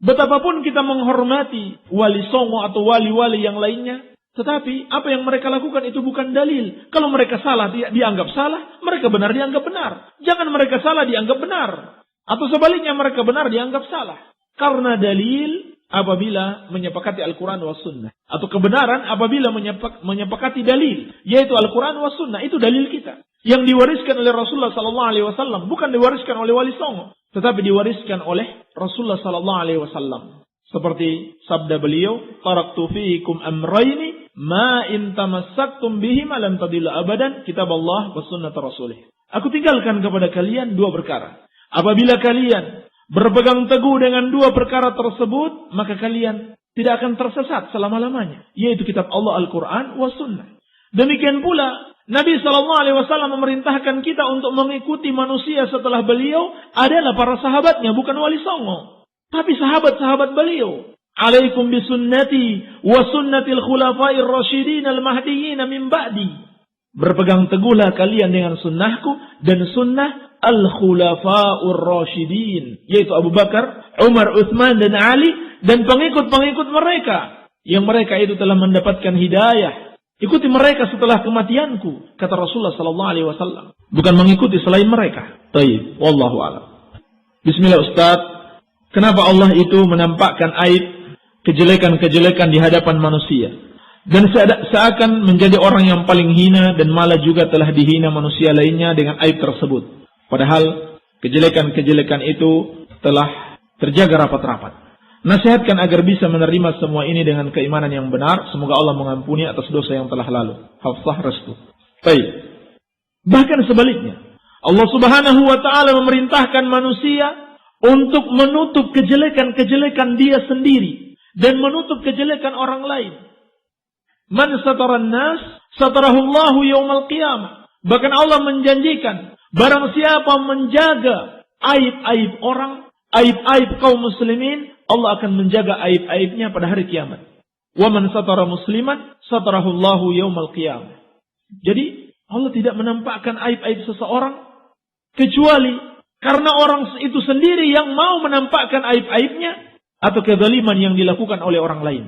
Betapapun kita menghormati wali songo atau wali-wali yang lainnya, tetapi apa yang mereka lakukan itu bukan dalil. Kalau mereka salah dianggap salah, mereka benar dianggap benar. Jangan mereka salah dianggap benar. Atau sebaliknya mereka benar dianggap salah. Karena dalil apabila menyepakati Al-Quran wa Sunnah. Atau kebenaran apabila menyepakati dalil. Yaitu Al-Quran wa Sunnah. Itu dalil kita. Yang diwariskan oleh Rasulullah SAW. Bukan diwariskan oleh wali songo. Tetapi diwariskan oleh Rasulullah SAW. Seperti sabda beliau, "Taraktu fiikum amrayni ma in tamassaktum bihima lan tadillu abadan, kitab Allah wa sunnata rasulih." Aku tinggalkan kepada kalian dua perkara. Apabila kalian berpegang teguh dengan dua perkara tersebut, maka kalian tidak akan tersesat selama-lamanya. Yaitu kitab Allah Al-Quran wa Sunnah. Demikian pula, Nabi SAW memerintahkan kita untuk mengikuti manusia setelah beliau adalah para sahabatnya, bukan wali songo. Tapi sahabat-sahabat beliau. Alaikum bisunnati wa sunnatil khulafair rasyidin al-mahdiyyin min ba'di. Berpegang teguhlah kalian dengan sunnahku dan sunnah al-khulafaur rasyidin, yaitu Abu Bakar, Umar, Utsman dan Ali dan pengikut-pengikut mereka yang mereka itu telah mendapatkan hidayah Ikuti mereka setelah kematianku, kata Rasulullah sallallahu alaihi wasallam. Bukan mengikuti selain mereka. Baik, wallahu a'lam. Bismillah Ustaz, kenapa Allah itu menampakkan aib kejelekan-kejelekan di hadapan manusia dan seakan menjadi orang yang paling hina dan malah juga telah dihina manusia lainnya dengan aib tersebut. Padahal kejelekan-kejelekan itu telah terjaga rapat-rapat. Nasihatkan agar bisa menerima semua ini dengan keimanan yang benar. Semoga Allah mengampuni atas dosa yang telah lalu. Hafsah Restu. Baik. Bahkan sebaliknya, Allah Subhanahu wa ta'ala memerintahkan manusia untuk menutup kejelekan-kejelekan dia sendiri dan menutup kejelekan orang lain. Man sataran nas satarahullahu yaumal qiyamah. Bahkan Allah menjanjikan, barang siapa menjaga aib-aib orang, aib-aib kaum muslimin, Allah akan menjaga aib-aibnya pada hari kiamat. Wa man satara musliman satarahullahu yaumal qiyamah. Jadi Allah tidak menampakkan aib-aib seseorang kecuali karena orang itu sendiri yang mau menampakkan aib-aibnya atau kezaliman yang dilakukan oleh orang lain.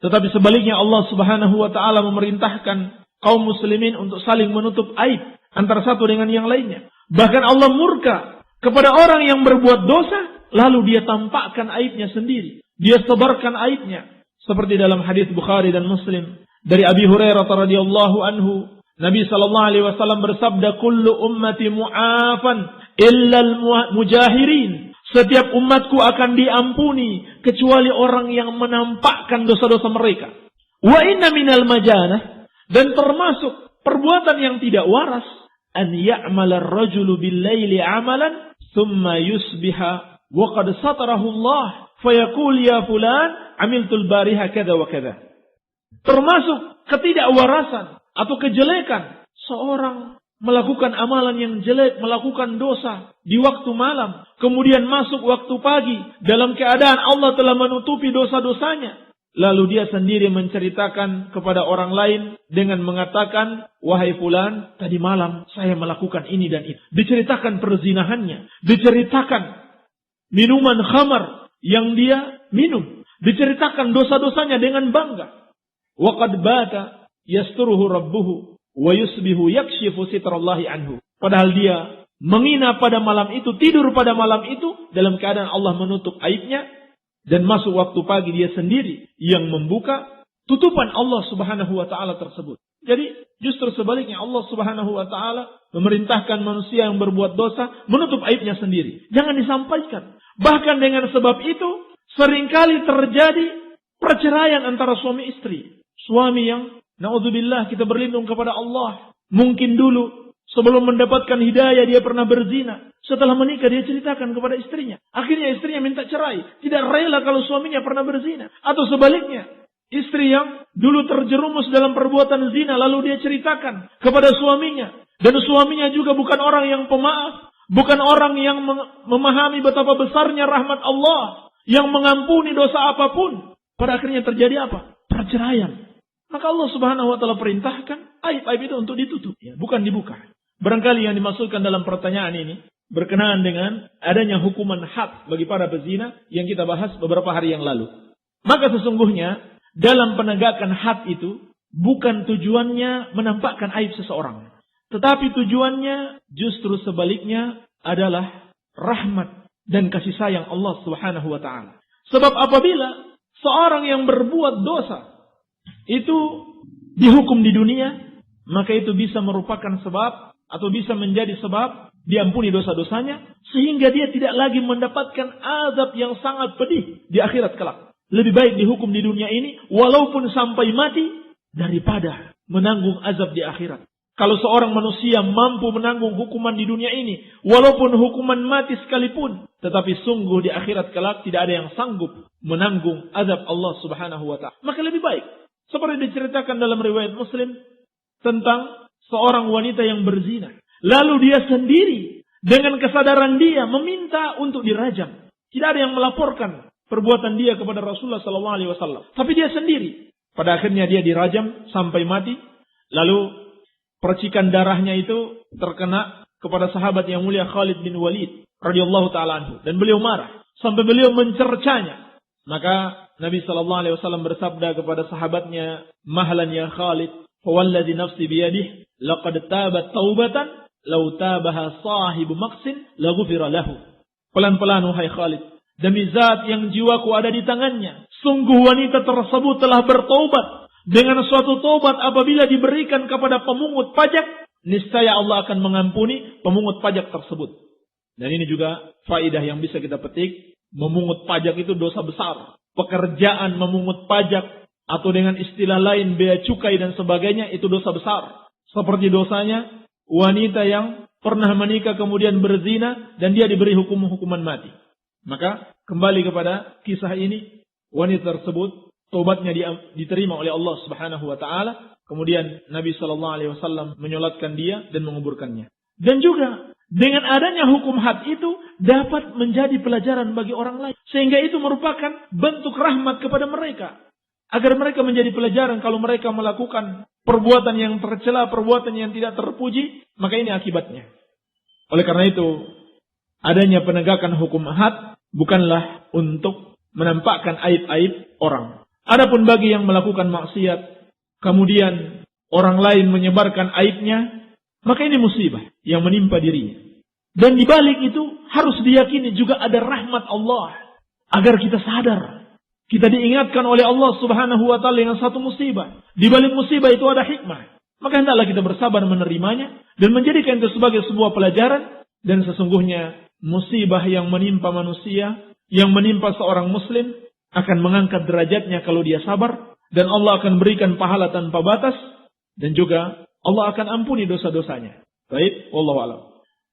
Tetapi sebaliknya Allah Subhanahu wa taala memerintahkan kaum muslimin untuk saling menutup aib antara satu dengan yang lainnya. Bahkan Allah murka kepada orang yang berbuat dosa, lalu dia tampakkan aibnya sendiri. Dia sebarkan aibnya. Seperti dalam hadis Bukhari dan Muslim dari Abi Hurairah radhiyallahu anhu, Nabi sallallahu alaihi wasallam bersabda, "Kullu ummati mu'afan illa al-mujahirin." Setiap umatku akan diampuni kecuali orang yang menampakkan dosa-dosa mereka. Wa inna minal majanah, dan termasuk perbuatan yang tidak waras, an ya'mala ar-rajulu bil-laili 'amalan thumma yusbiha wa qad satarahu Allah fayaqul ya fulan amiltul bariha kada wa kada. Termasuk ketidakwarasan atau kejelekan seorang melakukan amalan yang jelek, melakukan dosa di waktu malam, kemudian masuk waktu pagi dalam keadaan Allah telah menutupi dosa-dosanya. Lalu dia sendiri menceritakan kepada orang lain dengan mengatakan, wahai fulan, tadi malam saya melakukan ini dan itu. Diceritakan perzinahannya, diceritakan minuman khamar yang dia minum, diceritakan dosa-dosanya dengan bangga. Wa qad bata yasturuhu rabbuhu wa yusbihu yakshifu sitrallahi anhu. Padahal dia menginap pada malam itu, tidur pada malam itu dalam keadaan Allah menutup aibnya, dan masuk waktu pagi dia sendiri yang membuka tutupan Allah Subhanahu wa taala tersebut. Jadi justru sebaliknya, Allah Subhanahu wa taala memerintahkan manusia yang berbuat dosa menutup aibnya sendiri. Jangan disampaikan. Bahkan dengan sebab itu seringkali terjadi perceraian antara suami istri. Suami yang naudzubillah, kita berlindung kepada Allah, mungkin dulu sebelum mendapatkan hidayah dia pernah berzina. Setelah menikah dia ceritakan kepada istrinya. Akhirnya istrinya minta cerai. Tidak rela kalau suaminya pernah berzina. Atau sebaliknya, istri yang dulu terjerumus dalam perbuatan zina lalu dia ceritakan kepada suaminya. Dan suaminya juga bukan orang yang pemaaf. Bukan orang yang memahami betapa besarnya rahmat Allah yang mengampuni dosa apapun. Pada akhirnya terjadi apa? Perceraian. Maka Allah Subhanahu wa taala perintahkan aib-aib itu untuk ditutup, ya, bukan dibuka. Barangkali yang dimaksudkan dalam pertanyaan ini berkenaan dengan adanya hukuman had bagi para pezina yang kita bahas beberapa hari yang lalu. Maka sesungguhnya dalam penegakan had itu bukan tujuannya menampakkan aib seseorang, tetapi tujuannya justru sebaliknya adalah rahmat dan kasih sayang Allah Subhanahu wa taala. Sebab apabila seorang yang berbuat dosa itu dihukum di dunia, maka itu bisa merupakan sebab atau bisa menjadi sebab diampuni dosa-dosanya, sehingga dia tidak lagi mendapatkan azab yang sangat pedih di akhirat kelak. Lebih baik dihukum di dunia ini walaupun sampai mati daripada menanggung azab di akhirat. Kalau seorang manusia mampu menanggung hukuman di dunia ini walaupun hukuman mati sekalipun, tetapi sungguh di akhirat kelak tidak ada yang sanggup menanggung azab Allah Subhanahu wa taala. Maka lebih baik seperti diceritakan dalam riwayat Muslim tentang seorang wanita yang berzina. Lalu dia sendiri dengan kesadaran dia meminta untuk dirajam. Tidak ada yang melaporkan perbuatan dia kepada Rasulullah SAW. Tapi dia sendiri. Pada akhirnya dia dirajam sampai mati. Lalu percikan darahnya itu terkena kepada sahabat yang mulia Khalid bin Walid radhiyallahu ta'ala anhu. Dan beliau marah sampai beliau mencercanya. Maka Nabi SAW bersabda kepada sahabatnya, mahlan ya Khalid, Fawalladzi nafsi biyadihi laqad tabat taubatan law tabaha sahibu maqsin laghufira lahu. Pelan-pelan wahai Khalid, demi zat yang jiwaku ada di tangannya, sungguh wanita tersebut telah bertaubat dengan suatu taubat apabila diberikan kepada pemungut pajak, niscaya Allah akan mengampuni pemungut pajak tersebut. Dan ini juga faidah yang bisa kita petik, memungut pajak itu dosa besar. Pekerjaan memungut pajak atau dengan istilah lain bea cukai dan sebagainya itu dosa besar. Seperti dosanya wanita yang pernah menikah kemudian berzina dan dia diberi hukuman mati. Maka kembali kepada kisah ini, wanita tersebut taubatnya diterima oleh Allah Subhanahu wa taala, kemudian Nabi sallallahu alaihi wasallam menyolatkan dia dan menguburkannya. Dan juga dengan adanya hukum had itu dapat menjadi pelajaran bagi orang lain, sehingga itu merupakan bentuk rahmat kepada mereka. Agar mereka menjadi pelajaran kalau mereka melakukan perbuatan yang tercela, perbuatan yang tidak terpuji, maka ini akibatnya. Oleh karena itu, adanya penegakan hukum had bukanlah untuk menampakkan aib-aib orang. Adapun bagi yang melakukan maksiat, kemudian orang lain menyebarkan aibnya, maka ini musibah yang menimpa dirinya. Dan di balik itu harus diyakini juga ada rahmat Allah. Agar kita sadar. Kita diingatkan oleh Allah Subhanahu wa ta'ala dengan satu musibah. Di balik musibah itu ada hikmah. Maka hendaklah kita bersabar menerimanya dan menjadikan itu sebagai sebuah pelajaran. Dan sesungguhnya musibah yang menimpa manusia, yang menimpa seorang muslim, akan mengangkat derajatnya kalau dia sabar. Dan Allah akan berikan pahala tanpa batas. Dan juga Allah akan ampuni dosa-dosanya. Baik, wallahu a'lam.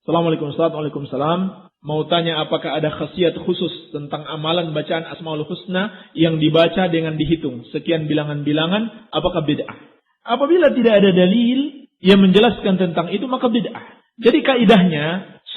Assalamualaikum warahmatullahi wabarakatuh. Mau tanya apakah ada khasiat khusus tentang amalan bacaan Asmaul Husna yang dibaca dengan dihitung sekian bilangan-bilangan, apakah bid'ah? Apabila tidak ada dalil yang menjelaskan tentang itu, maka bid'ah. Jadi kaidahnya,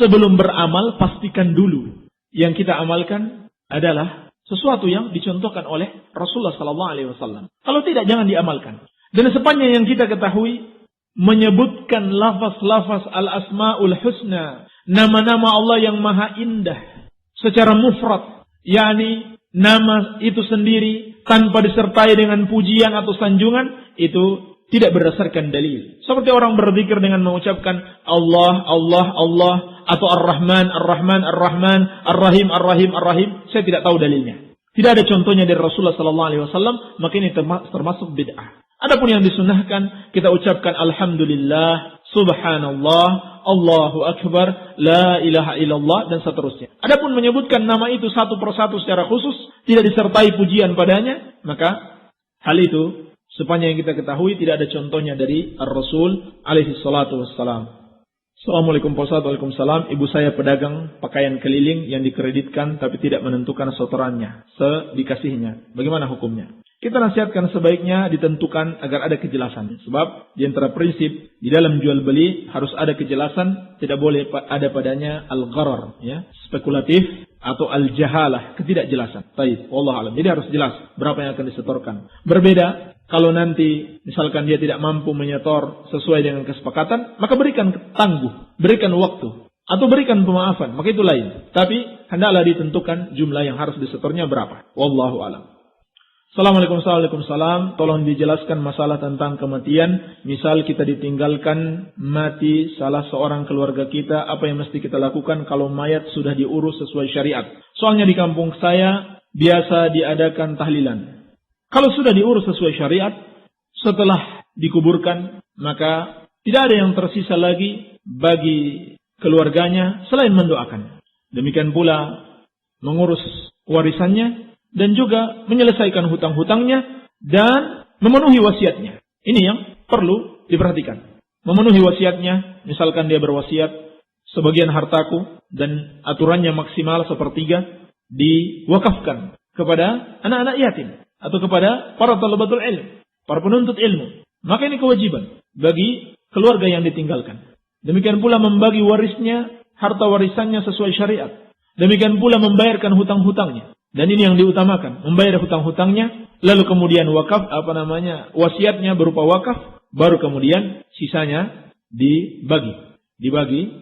sebelum beramal pastikan dulu yang kita amalkan adalah sesuatu yang dicontohkan oleh Rasulullah SAW. Kalau tidak, jangan diamalkan. Dan sepanjang yang kita ketahui, menyebutkan lafaz-lafaz al-asma'ul husna, nama-nama Allah yang maha indah secara mufrad, yakni nama itu sendiri tanpa disertai dengan pujian atau sanjungan, itu tidak berdasarkan dalil. Seperti orang berzikir dengan mengucapkan Allah, Allah, Allah, atau Ar-Rahman, Ar-Rahman, Ar-Rahman, Ar-Rahim, Ar-Rahim, Ar-Rahim. Saya tidak tahu dalilnya. Tidak ada contohnya dari Rasulullah SAW, maka ini termasuk bid'ah. Adapun yang disunahkan, kita ucapkan Alhamdulillah, Subhanallah, Allahu Akbar, La ilaha illallah, dan seterusnya. Adapun menyebutkan nama itu satu persatu secara khusus, tidak disertai pujian padanya, maka hal itu sepanjang yang kita ketahui tidak ada contohnya dari Ar-Rasul alaihi salatu wassalam. Assalamualaikum warahmatullahi wabarakatuh. Waalaikumsalam. Ibu saya pedagang pakaian keliling yang dikreditkan tapi tidak menentukan setorannya dikasihnya. Bagaimana hukumnya? Kita nasihatkan sebaiknya ditentukan agar ada kejelasan. Sebab di antara prinsip di dalam jual beli harus ada kejelasan, tidak boleh ada padanya al-gharar, ya, spekulatif atau al-jahalah, ketidakjelasan. Baik, wallahu a'lam. Jadi harus jelas berapa yang akan disetorkan. Berbeda kalau nanti misalkan dia tidak mampu menyetor sesuai dengan kesepakatan, maka berikan tangguh, berikan waktu, atau berikan pemaafan, maka itu lain. Tapi hendaklah ditentukan jumlah yang harus disetornya berapa. Wallahu a'lam. Assalamualaikum warahmatullahi wabarakatuh. Tolong dijelaskan masalah tentang kematian. Misal kita ditinggalkan mati salah seorang keluarga kita, apa yang mesti kita lakukan kalau mayat sudah diurus sesuai syariat? Soalnya di kampung saya biasa diadakan tahlilan. Kalau sudah diurus sesuai syariat, setelah dikuburkan, maka tidak ada yang tersisa lagi bagi keluarganya selain mendoakan. Demikian pula mengurus warisannya dan juga menyelesaikan hutang-hutangnya dan memenuhi wasiatnya. Ini yang perlu diperhatikan. Memenuhi wasiatnya, misalkan dia berwasiat sebagian hartaku dan aturannya maksimal sepertiga diwakafkan kepada anak-anak yatim atau kepada para talabatul ilm, para penuntut ilmu. Maka ini kewajiban bagi keluarga yang ditinggalkan. Demikian pula membagi warisnya, harta warisannya sesuai syariat. Demikian pula membayarkan hutang-hutangnya. Dan ini yang diutamakan, membayar hutang-hutangnya, lalu kemudian wasiatnya berupa wakaf, baru kemudian sisanya dibagi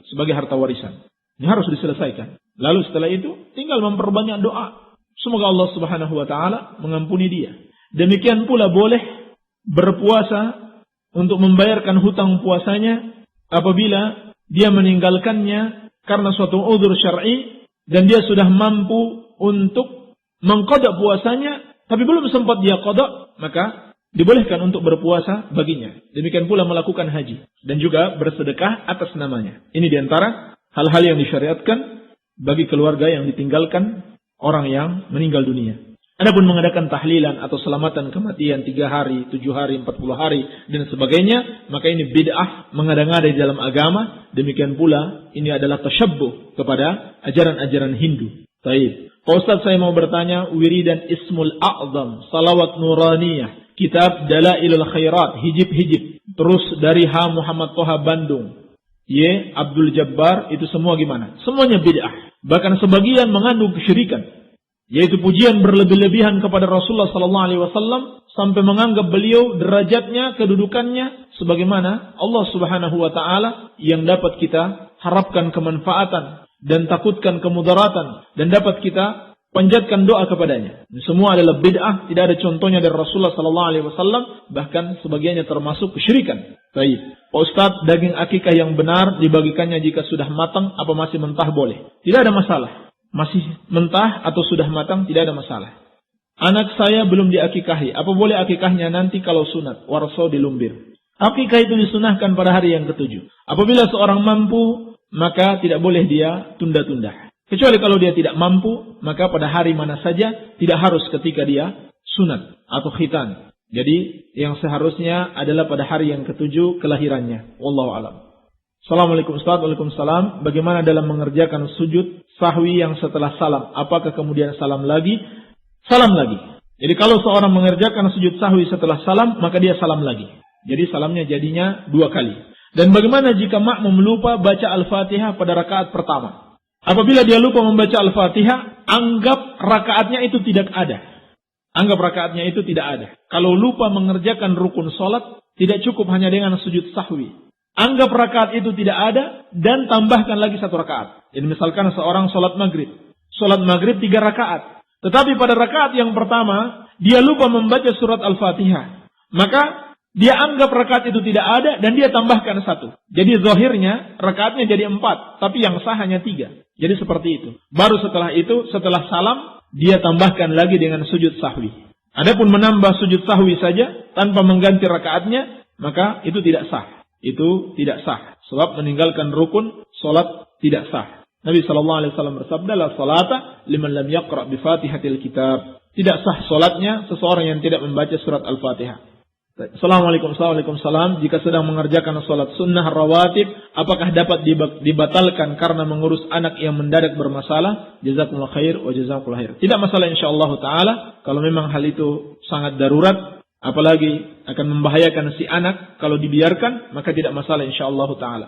sebagai harta warisan. Ini harus diselesaikan. Lalu setelah itu tinggal memperbanyak doa. Semoga Allah Subhanahu wa taala mengampuni dia. Demikian pula boleh berpuasa untuk membayarkan hutang puasanya apabila dia meninggalkannya karena suatu udzur syar'i dan dia sudah mampu untuk mengqada puasanya tapi belum sempat dia qada, maka dibolehkan untuk berpuasa baginya. Demikian pula melakukan haji dan juga bersedekah atas namanya. Ini diantara hal-hal yang disyariatkan bagi keluarga yang ditinggalkan orang yang meninggal dunia. Adapun mengadakan tahlilan atau selamatan kematian 3 hari, 7 hari, 40 hari dan sebagainya, maka ini bid'ah, mengada-ngada di dalam agama. Demikian pula ini adalah tasyabbuh kepada ajaran-ajaran Hindu. Baik. Pak Ustaz, saya mau bertanya, wiridan Ismul A'zam, salawat nuraniyah, kitab Dalailul Khairat, hijib-hijib, terus dari H. Muhammad Toha Bandung, Y. Abdul Jabbar, itu semua gimana? Semuanya bid'ah. Bahkan sebagian mengandung kesyirikan, yaitu pujian berlebih-lebihan kepada Rasulullah SAW sampai menganggap beliau derajatnya, kedudukannya sebagaimana Allah Subhanahu wa taala yang dapat kita harapkan kemanfaatan dan takutkan kemudaratan dan dapat kita panjatkan doa kepadanya. Ini semua adalah bid'ah, tidak ada contohnya dari Rasulullah SAW, bahkan sebagiannya termasuk kesyirikan. Baik, Pak Ustaz, daging akikah yang benar dibagikannya jika sudah matang apa masih mentah boleh? Tidak ada masalah. Masih mentah atau sudah matang tidak ada masalah. Anak saya belum diakikahi. Apa boleh akikahnya nanti kalau sunat? Warso dilumbir. Akikah itu disunahkan pada hari yang ke-7. Apabila seorang mampu, maka tidak boleh dia tunda-tunda. Kecuali kalau dia tidak mampu, maka pada hari mana saja, tidak harus ketika dia sunat atau khitan. Jadi yang seharusnya adalah pada hari yang ke-7 kelahirannya. Wallahu a'lam. Assalamualaikum Ustaz. Waalaikumsalam. Bagaimana dalam mengerjakan sujud sahwi yang setelah salam? Apakah kemudian salam lagi? Salam lagi. Jadi kalau seorang mengerjakan sujud sahwi setelah salam, maka dia salam lagi. Jadi salamnya jadinya 2 kali. Dan bagaimana jika makmum lupa baca Al-Fatihah pada rakaat pertama? Apabila dia lupa membaca Al-Fatihah, anggap rakaatnya itu tidak ada. Anggap rakaatnya itu tidak ada. Kalau lupa mengerjakan rukun salat, tidak cukup hanya dengan sujud sahwi. Anggap rakaat itu tidak ada dan tambahkan lagi 1 rakaat. Jadi misalkan seorang sholat maghrib. Sholat maghrib 3 rakaat. Tetapi pada rakaat yang pertama, dia lupa membaca surat Al-Fatihah. Maka dia anggap rakaat itu tidak ada dan dia tambahkan 1. Jadi zahirnya rakaatnya jadi 4. Tapi yang sah hanya 3. Jadi seperti itu. Baru setelah itu, setelah salam, dia tambahkan lagi dengan sujud sahwi. Adapun menambah sujud sahwi saja tanpa mengganti rakaatnya, maka itu tidak sah. Itu tidak sah. Sebab meninggalkan rukun solat tidak sah. Nabi SAW bersabda, la salata liman lam yaqra' bi fatihatil kitab. Tidak sah solatnya seseorang yang tidak membaca surat Al-Fatihah. Assalamualaikum warahmatullahi wabarakatuh. Jika sedang mengerjakan solat sunnah rawatib, apakah dapat dibatalkan karena mengurus anak yang mendadak bermasalah? Jazakumullah khair wa jazakumullah khair. Tidak masalah insyaallah ta'ala. Kalau memang hal itu sangat darurat, apalagi akan membahayakan si anak kalau dibiarkan, maka tidak masalah insyaallah ta'ala.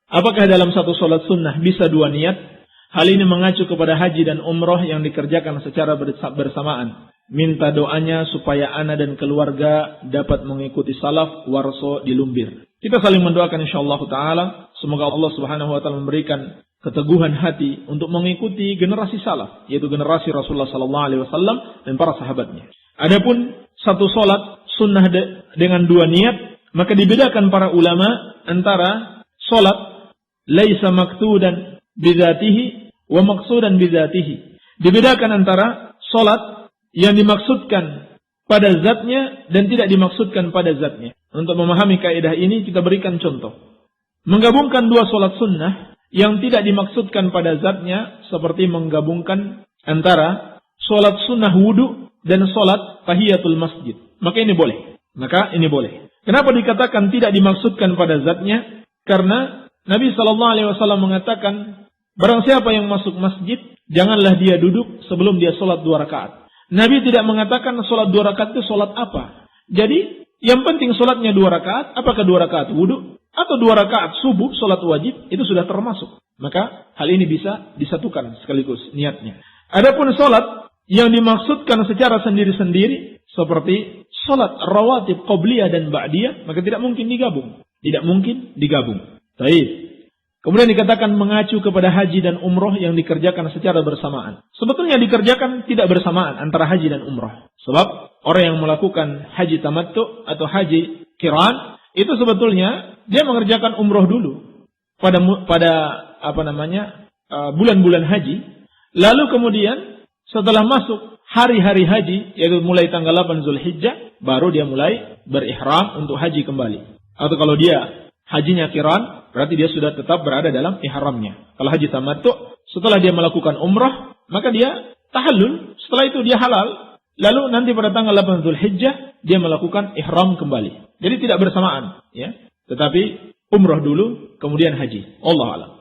Apakah dalam satu solat sunnah bisa 2 niat? Hal ini mengacu kepada haji dan umroh yang dikerjakan secara bersamaan. Minta doanya supaya anak dan keluarga dapat mengikuti salaf warso di Lumbir. Kita saling mendoakan insyaallah ta'ala. Semoga Allah Subhanahu wa ta'ala memberikan keteguhan hati untuk mengikuti generasi salaf, yaitu generasi Rasulullah SAW dan para sahabatnya. Adapun satu solat sunnah dengan 2 niat, maka dibedakan para ulama antara solat laisa maksudan bidzatihi wa maqsudan bidzatihi. Dibedakan antara solat yang dimaksudkan pada zatnya dan tidak dimaksudkan pada zatnya. Untuk memahami kaidah ini kita berikan contoh. Menggabungkan 2 solat sunnah yang tidak dimaksudkan pada zatnya seperti menggabungkan antara solat sunnah wudu dan solat tahiyatul masjid. Maka ini boleh. Kenapa dikatakan tidak dimaksudkan pada zatnya? Karena Nabi SAW mengatakan, barang siapa yang masuk masjid, janganlah dia duduk sebelum dia solat 2 rakaat. Nabi tidak mengatakan solat 2 rakaat itu solat apa. Jadi yang penting solatnya 2 rakaat. Apakah 2 rakaat wudu atau 2 rakaat subuh solat wajib, itu sudah termasuk. Maka hal ini bisa disatukan sekaligus niatnya. Adapun solat yang dimaksudkan secara sendiri-sendiri seperti solat rawatib qabliyah dan ba'diyah, maka tidak mungkin digabung. Baik. Kemudian dikatakan mengacu kepada haji dan umroh yang dikerjakan secara bersamaan. Sebetulnya dikerjakan tidak bersamaan antara haji dan umroh. Sebab orang yang melakukan haji tamattu atau haji qiran, itu sebetulnya dia mengerjakan umroh dulu pada bulan-bulan haji. Lalu kemudian setelah masuk hari-hari haji, yaitu mulai tanggal 8 Zulhijjah, baru dia mulai berihram untuk haji kembali. Atau kalau dia hajinya qiran, berarti dia sudah tetap berada dalam ihramnya. Kalau haji tamattu, setelah dia melakukan umrah, maka dia tahallul, setelah itu dia halal. Lalu nanti pada tanggal 8 Zulhijjah dia melakukan ihram kembali. Jadi tidak bersamaan, ya. Tetapi umrah dulu kemudian haji. Wallahu a'lam.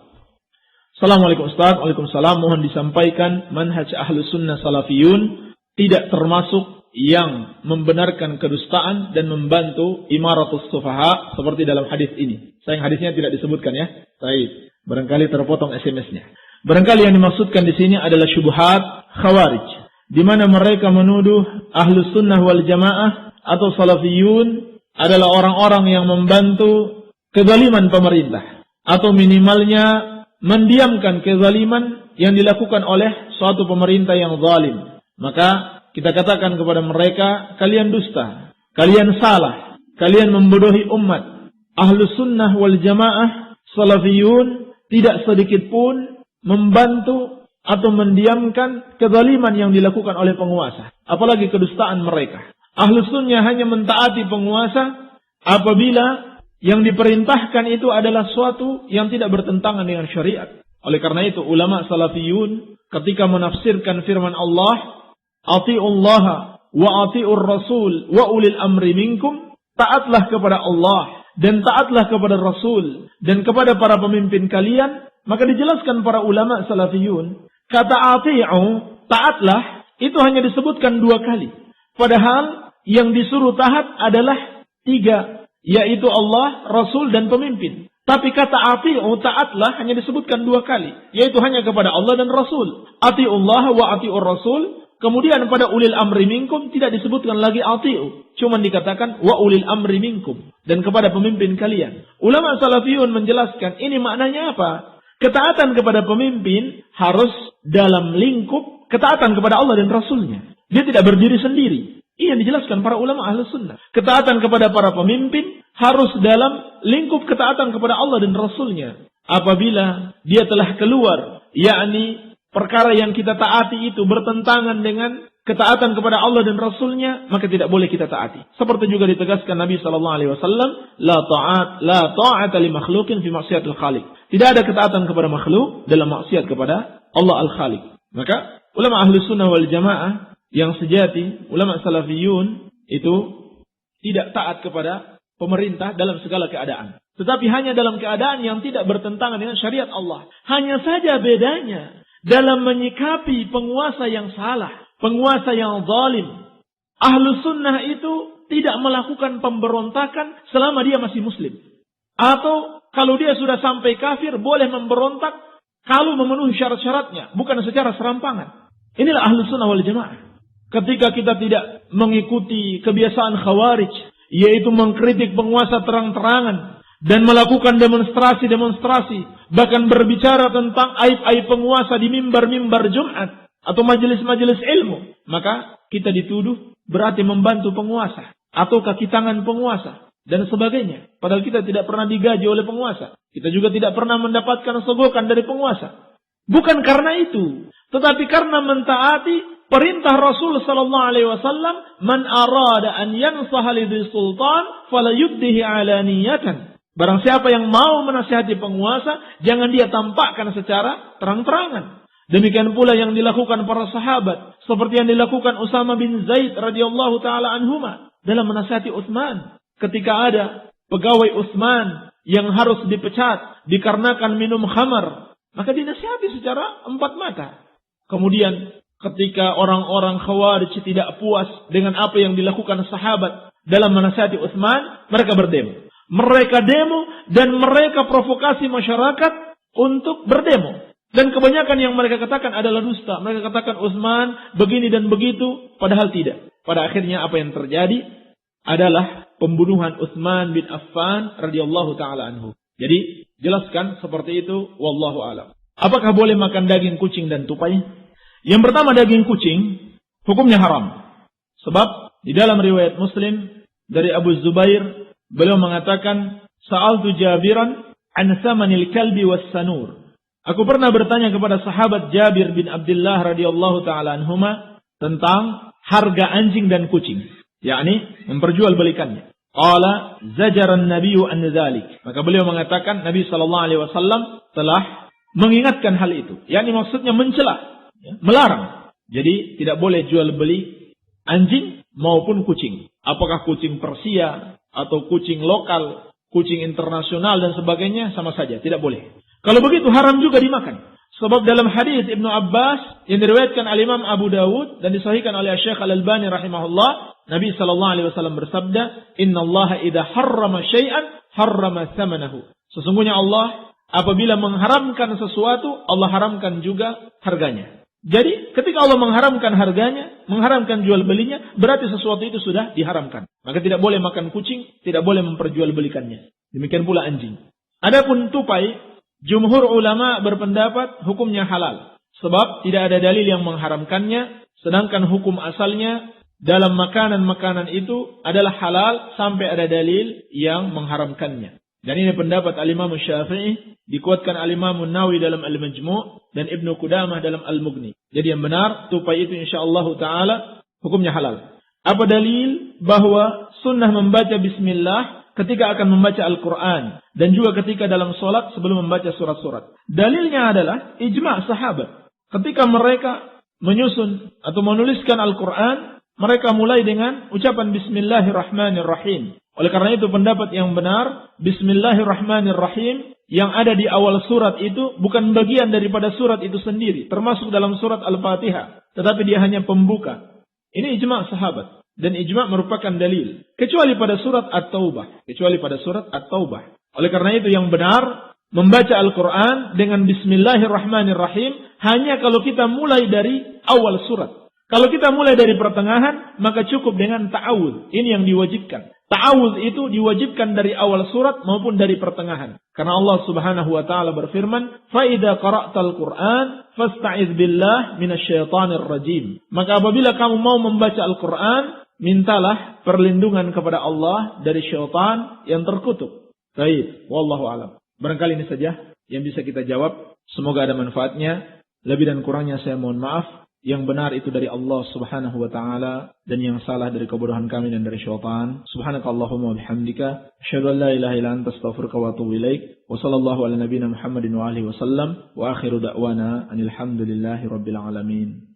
Assalamualaikum Ustaz. Waalaikumsalam. Mohon disampaikan manhaj Ahlus Sunnah Salafiyun tidak termasuk yang membenarkan kedustaan dan membantu imaratus sufaha seperti dalam hadis ini. Sayang hadisnya tidak disebutkan ya. Baik. Barangkali terpotong SMS-nya. Barangkali yang dimaksudkan di sini adalah syubhat Khawarij, di mana mereka menuduh Ahlus Sunnah wal Jamaah atau Salafiyun adalah orang-orang yang membantu kezaliman pemerintah atau minimalnya mendiamkan kezaliman yang dilakukan oleh suatu pemerintah yang zalim. Maka kita katakan kepada mereka, kalian dusta, kalian salah, kalian membodohi umat. Ahlus Sunnah wal Jamaah Salafiyun tidak sedikit pun membantu atau mendiamkan kezaliman yang dilakukan oleh penguasa, apalagi kedustaan mereka. Ahlus Sunnah hanya mentaati penguasa apabila yang diperintahkan itu adalah suatu yang tidak bertentangan dengan syariat. Oleh karena itu ulama Salafiyun ketika menafsirkan firman Allah, ati'ullaha wa ati'ur rasul wa ulil amri minkum, taatlah kepada Allah dan taatlah kepada Rasul dan kepada para pemimpin kalian. Maka dijelaskan para ulama Salafiyun, kata ati'u, taatlah, itu hanya disebutkan 2 kali. Padahal yang disuruh taat adalah 3, yaitu Allah, Rasul, dan pemimpin. Tapi kata ati'u, taatlah, hanya disebutkan 2 kali, yaitu hanya kepada Allah dan Rasul. Ati'ullah wa ati'ur Rasul. Kemudian pada ulil amri minkum tidak disebutkan lagi ati'u, cuman dikatakan wa ulil amri minkum, dan kepada pemimpin kalian. Ulama Salafiyun menjelaskan ini maknanya apa? Ketaatan kepada pemimpin harus dalam lingkup ketaatan kepada Allah dan Rasulnya. Dia tidak berdiri sendiri. Ini yang dijelaskan para ulama Ahlus Sunnah. Ketaatan kepada para pemimpin harus dalam lingkup ketaatan kepada Allah dan Rasulnya. Apabila dia telah keluar, yakni perkara yang kita taati itu bertentangan dengan ketaatan kepada Allah dan Rasulnya, maka tidak boleh kita taati. Seperti juga ditegaskan Nabi SAW, la ta'ata li makhluqin fi maksiatil khaliq. Tidak ada ketaatan kepada makhluk dalam maksiat kepada Allah Al-Khaliq. Maka ulama Ahlus Sunnah wal Jamaah yang sejati, ulama Salafiyun itu tidak taat kepada pemerintah dalam segala keadaan. Tetapi hanya dalam keadaan yang tidak bertentangan dengan syariat Allah. Hanya saja bedanya dalam menyikapi penguasa yang salah, penguasa yang zalim. Ahlus Sunnah itu tidak melakukan pemberontakan selama dia masih muslim. Atau kalau dia sudah sampai kafir, boleh memberontak kalau memenuhi syarat-syaratnya, bukan secara serampangan. Inilah Ahlus Sunnah wal Jamaah. Ketika kita tidak mengikuti kebiasaan Khawarij, yaitu mengkritik penguasa terang-terangan dan melakukan demonstrasi-demonstrasi, bahkan berbicara tentang aib-aib penguasa di mimbar-mimbar Jumat atau majelis-majelis ilmu, maka kita dituduh berarti membantu penguasa atau kaki tangan penguasa dan sebagainya. Padahal kita tidak pernah digaji oleh penguasa. Kita juga tidak pernah mendapatkan sogokan dari penguasa. Bukan karena itu, tetapi karena mentaati perintah Rasul sallallahu alaihi wasallam, man arada an yansaha lidhi sultan falayubdihi alaniyatan. Barang siapa yang mau menasihati penguasa, jangan dia tampakkan secara terang-terangan. Demikian pula yang dilakukan para sahabat, seperti yang dilakukan Usama bin Zaid radhiyallahu taala anhuma dalam menasihati Utsman. Ketika ada pegawai Utsman yang harus dipecat dikarenakan minum khamar, maka dinasihati secara empat mata. Kemudian ketika orang-orang Khawarij tidak puas dengan apa yang dilakukan sahabat dalam menasihati Utsman, mereka berdemo. Mereka demo dan mereka provokasi masyarakat untuk berdemo. Dan kebanyakan yang mereka katakan adalah dusta. Mereka katakan Utsman begini dan begitu, padahal tidak. Pada akhirnya apa yang terjadi adalah pembunuhan Utsman bin Affan radhiyallahu taala anhu. Jadi jelaskan seperti itu, wallahu alam. Apakah boleh makan daging kucing dan tupai? Yang pertama, daging kucing hukumnya haram. Sebab di dalam riwayat Muslim dari Abu Zubair Beliau mengatakan, Sa'altu Jabiran an samanil kalbi was sanur. Aku pernah bertanya kepada sahabat Jabir bin Abdullah radhiyallahu taala anhuma tentang harga anjing dan kucing, yakni memperjualbelikannya. Qala zajaran nabiyyu an dzalik. Maka beliau mengatakan Nabi sallallahu alaihi wasallam telah mengingatkan hal itu, yakni maksudnya mencela, melarang. Jadi tidak boleh jual beli anjing maupun kucing. Apakah kucing Persia atau kucing lokal, kucing internasional dan sebagainya, sama saja, tidak boleh. Kalau begitu haram juga dimakan. Sebab dalam hadis Ibnu Abbas yang diriwayatkan oleh Imam Abu Dawud dan disahihkan oleh Syekh Al-Albani rahimahullah, Nabi sallallahu alaihi wasallam bersabda, "Innallaha idza harrama syai'an harrama tsamanahu." Sesungguhnya Allah apabila mengharamkan sesuatu, Allah haramkan juga harganya. Jadi ketika Allah mengharamkan harganya, mengharamkan jual belinya, berarti sesuatu itu sudah diharamkan. Maka tidak boleh makan kucing, tidak boleh memperjualbelikannya. Demikian pula anjing. Adapun tupai, jumhur ulama berpendapat hukumnya halal. Sebab tidak ada dalil yang mengharamkannya. Sedangkan hukum asalnya dalam makanan-makanan itu adalah halal sampai ada dalil yang mengharamkannya. Dan ini pendapat Al-Imam Syafi'i, dikuatkan Al-Imam Nawawi dalam Al-Majmu' dan Ibnu Qudamah dalam Al-Mughni. Jadi yang benar, tupai itu insyaallah ta'ala hukumnya halal. Apa dalil bahwa sunnah membaca bismillah ketika akan membaca Al-Quran dan juga ketika dalam sholat sebelum membaca surat-surat? Dalilnya adalah ijma' sahabat. Ketika mereka menyusun atau menuliskan Al-Quran, mereka mulai dengan ucapan Bismillahirrahmanirrahim. Oleh karena itu pendapat yang benar, Bismillahirrahmanirrahim yang ada di awal surat itu bukan bagian daripada surat itu sendiri, termasuk dalam surat Al-Fatihah, tetapi dia hanya pembuka. Ini ijma' sahabat. Dan ijma' merupakan dalil. Kecuali pada surat At-Taubah. Oleh karena itu yang benar, membaca Al-Quran dengan Bismillahirrahmanirrahim hanya kalau kita mulai dari awal surat. Kalau kita mulai dari pertengahan, maka cukup dengan ta'awudz. Ini yang diwajibkan. Ta'awudz itu diwajibkan dari awal surat maupun dari pertengahan. Karena Allah Subhanahu wa taala berfirman, "Fa idza qara'tal Qur'an fasta'iz billah minasyaitonir rajim." Maka apabila kamu mau membaca Al-Qur'an, mintalah perlindungan kepada Allah dari syaitan yang terkutuk. Baik, wallahu alam. Barangkali ini saja yang bisa kita jawab. Semoga ada manfaatnya. Lebih dan kurangnya saya mohon maaf. Yang benar itu dari Allah Subhanahu wa taala dan yang salah dari kebodohan kami dan dari syaitan. Subhanakallahumma wa bihamdika asyhadu an la ilaha illa anta astaghfiruka wa atubu ilaik. Wa sallallahu ala nabiyyina Muhammadin wa alihi wasallam wa akhiru da'wana anil hamdulillahi rabbil alamin.